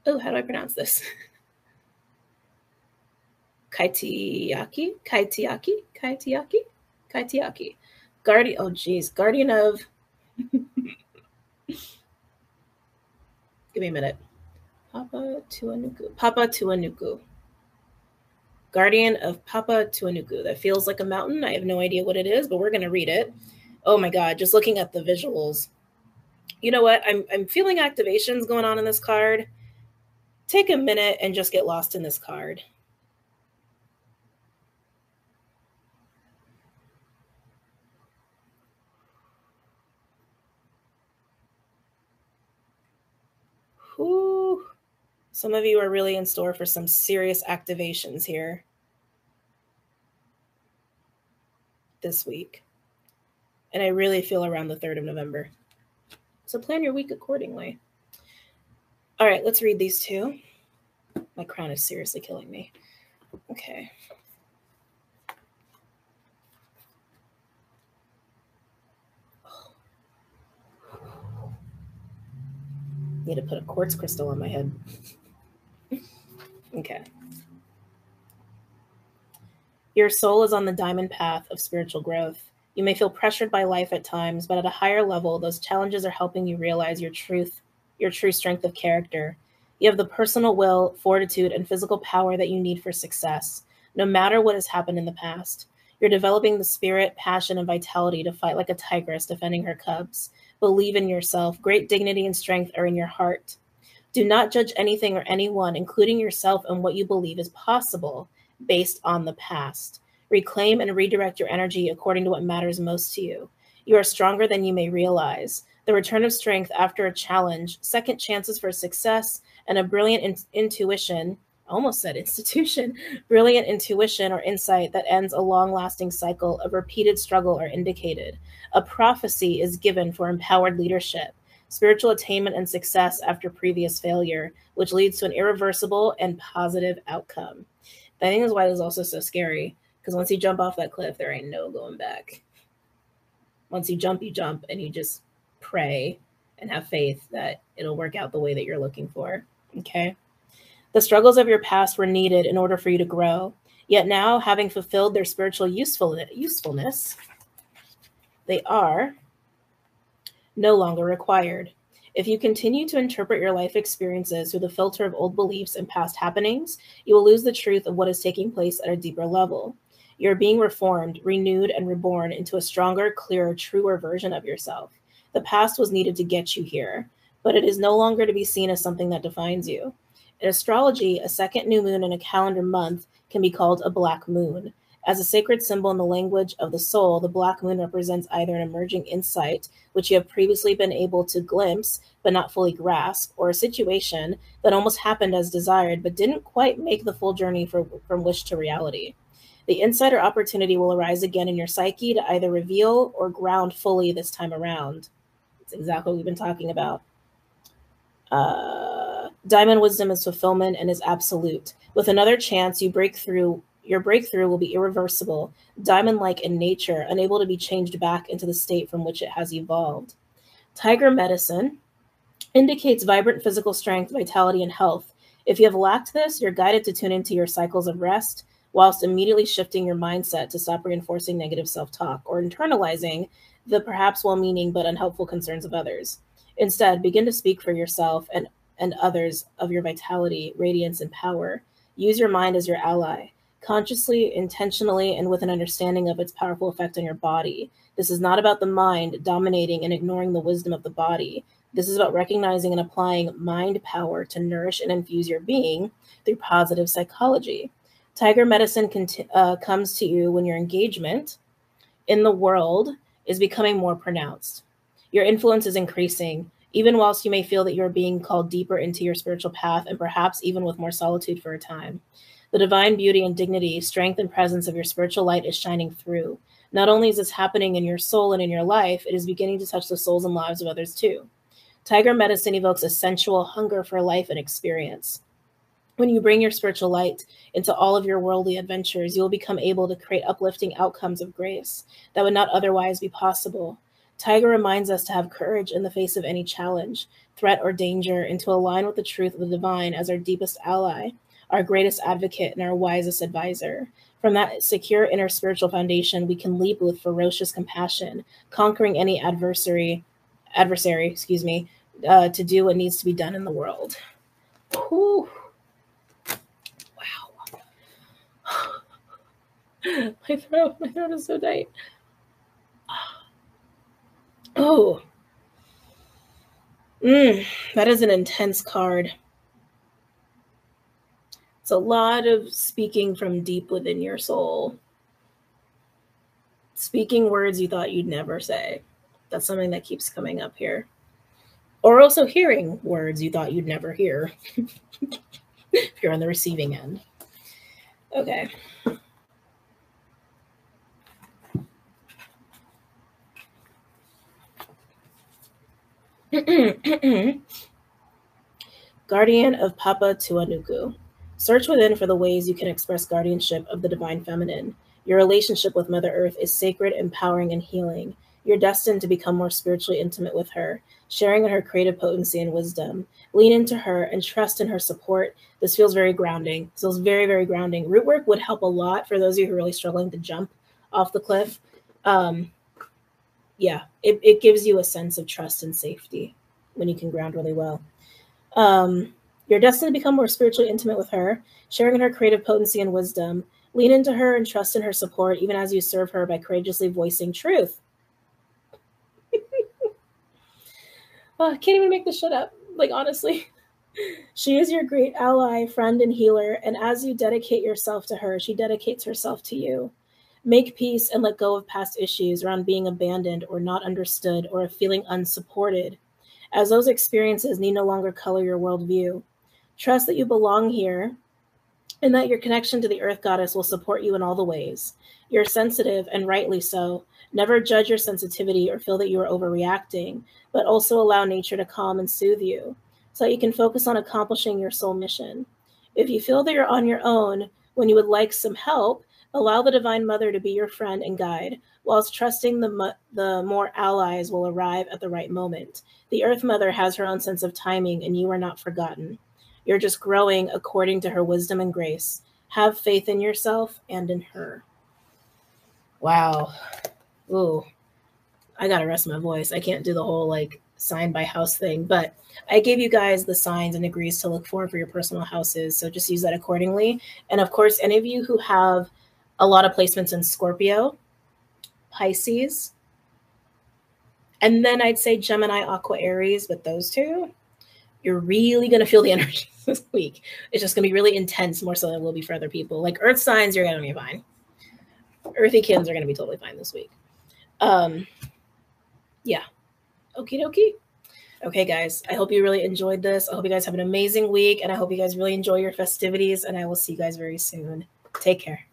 Oh, how do I pronounce this? Kaitiaki. Guardian. Oh, geez. Guardian of. Give me a minute. Papa Tuanuku. Guardian of Papa Tuanuku. That feels like a mountain. I have no idea what it is, but we're going to read it. Oh my God. Just looking at the visuals. You know what? I'm feeling activations going on in this card. Take a minute and just get lost in this card. Whew. Some of you are really in store for some serious activations here this week. And I really feel around the 3rd of November. So plan your week accordingly. All right, let's read these two. My crown is seriously killing me. Okay. Need to put a quartz crystal on my head. Okay. Your soul is on the diamond path of spiritual growth. You may feel pressured by life at times, but at a higher level, those challenges are helping you realize your true strength of character. You have the personal will, fortitude, and physical power that you need for success, no matter what has happened in the past. You're developing the spirit, passion, and vitality to fight like a tigress defending her cubs. Believe in yourself. Great dignity and strength are in your heart. Do not judge anything or anyone, including yourself, and what you believe is possible based on the past. Reclaim and redirect your energy according to what matters most to you. You are stronger than you may realize. The return of strength after a challenge, second chances for success, and a brilliant intuition, I almost said institution, brilliant intuition or insight that ends a long-lasting cycle of repeated struggle are indicated. A prophecy is given for empowered leadership, spiritual attainment and success after previous failure, which leads to an irreversible and positive outcome. I think that's why it is also so scary, because once you jump off that cliff, there ain't no going back. Once you jump, and you just pray and have faith that it'll work out the way that you're looking for. Okay. The struggles of your past were needed in order for you to grow. Yet now, having fulfilled their spiritual usefulness, they are no longer required. If you continue to interpret your life experiences through the filter of old beliefs and past happenings, you will lose the truth of what is taking place at a deeper level. You're being reformed, renewed, and reborn into a stronger, clearer, truer version of yourself. The past was needed to get you here, but it is no longer to be seen as something that defines you. In astrology, a second new moon in a calendar month can be called a black moon. As a sacred symbol in the language of the soul, the black moon represents either an emerging insight, which you have previously been able to glimpse but not fully grasp, or a situation that almost happened as desired but didn't quite make the full journey from wish to reality. The insight or opportunity will arise again in your psyche to either reveal or ground fully this time around. That's exactly what we've been talking about. Diamond wisdom is fulfillment and is absolute. With another chance, your breakthrough will be irreversible, diamond-like in nature, unable to be changed back into the state from which it has evolved. Tiger medicine indicates vibrant physical strength, vitality, and health. If you have lacked this, you're guided to tune into your cycles of rest, whilst immediately shifting your mindset to stop reinforcing negative self-talk or internalizing the perhaps well-meaning but unhelpful concerns of others. Instead, begin to speak for yourself and others of your vitality, radiance, and power. Use your mind as your ally. Consciously, intentionally, and with an understanding of its powerful effect on your body. This is not about the mind dominating and ignoring the wisdom of the body. This is about recognizing and applying mind power to nourish and infuse your being through positive psychology. Tiger medicine comes to you when your engagement in the world is becoming more pronounced. Your influence is increasing, even whilst you may feel that you're being called deeper into your spiritual path and perhaps even with more solitude for a time. The divine beauty and dignity, strength, and presence of your spiritual light is shining through. Not only is this happening in your soul and in your life, it is beginning to touch the souls and lives of others too. Tiger medicine evokes a sensual hunger for life and experience. When you bring your spiritual light into all of your worldly adventures, you will become able to create uplifting outcomes of grace that would not otherwise be possible. Tiger reminds us to have courage in the face of any challenge, threat, or danger, and to align with the truth of the divine as our deepest ally, our greatest advocate, and our wisest advisor. From that secure inner spiritual foundation, we can leap with ferocious compassion, conquering any adversary, to do what needs to be done in the world. Whew. Wow. My throat is so tight. Oh. That is an intense card. It's a lot of speaking from deep within your soul. Speaking words you thought you'd never say. That's something that keeps coming up here. Or also hearing words you thought you'd never hear. If you're on the receiving end. Okay. Guardian of Papa Tuanuku. Search within for the ways you can express guardianship of the divine feminine. Your relationship with Mother Earth is sacred, empowering, and healing. You're destined to become more spiritually intimate with her, sharing in her creative potency and wisdom. Lean into her and trust in her support. This feels very grounding. This feels very, very grounding. Root work would help a lot for those of you who are really struggling to jump off the cliff. It gives you a sense of trust and safety when you can ground really well. You're destined to become more spiritually intimate with her, sharing in her creative potency and wisdom. Lean into her and trust in her support, even as you serve her by courageously voicing truth. I can't even make this shit up, like, honestly. She is your great ally, friend, and healer, and as you dedicate yourself to her, she dedicates herself to you. Make peace and let go of past issues around being abandoned or not understood or feeling unsupported, as those experiences need no longer color your worldview. Trust that you belong here and that your connection to the Earth Goddess will support you in all the ways. You're sensitive, and rightly so. Never judge your sensitivity or feel that you are overreacting, but also allow nature to calm and soothe you so that you can focus on accomplishing your soul mission. If you feel that you're on your own when you would like some help, Allow the Divine Mother to be your friend and guide, whilst trusting the more allies will arrive at the right moment. The Earth Mother has her own sense of timing, and you are not forgotten. You're just growing according to her wisdom and grace. Have faith in yourself and in her. Wow. Ooh, I gotta rest my voice. I can't do the whole like sign by house thing, but I gave you guys the signs and degrees to look for your personal houses, so just use that accordingly. And of course, any of you who have a lot of placements in Scorpio, Pisces, and then I'd say Gemini, Aqua, Aries, with those two, you're really going to feel the energy this week. It's just going to be really intense, more so than it will be for other people. Like Earth signs, you're going to be fine. Earthy kins are going to be totally fine this week. Yeah. Okie dokie. Okay, guys, I hope you really enjoyed this. I hope you guys have an amazing week, and I hope you guys really enjoy your festivities, and I will see you guys very soon. Take care.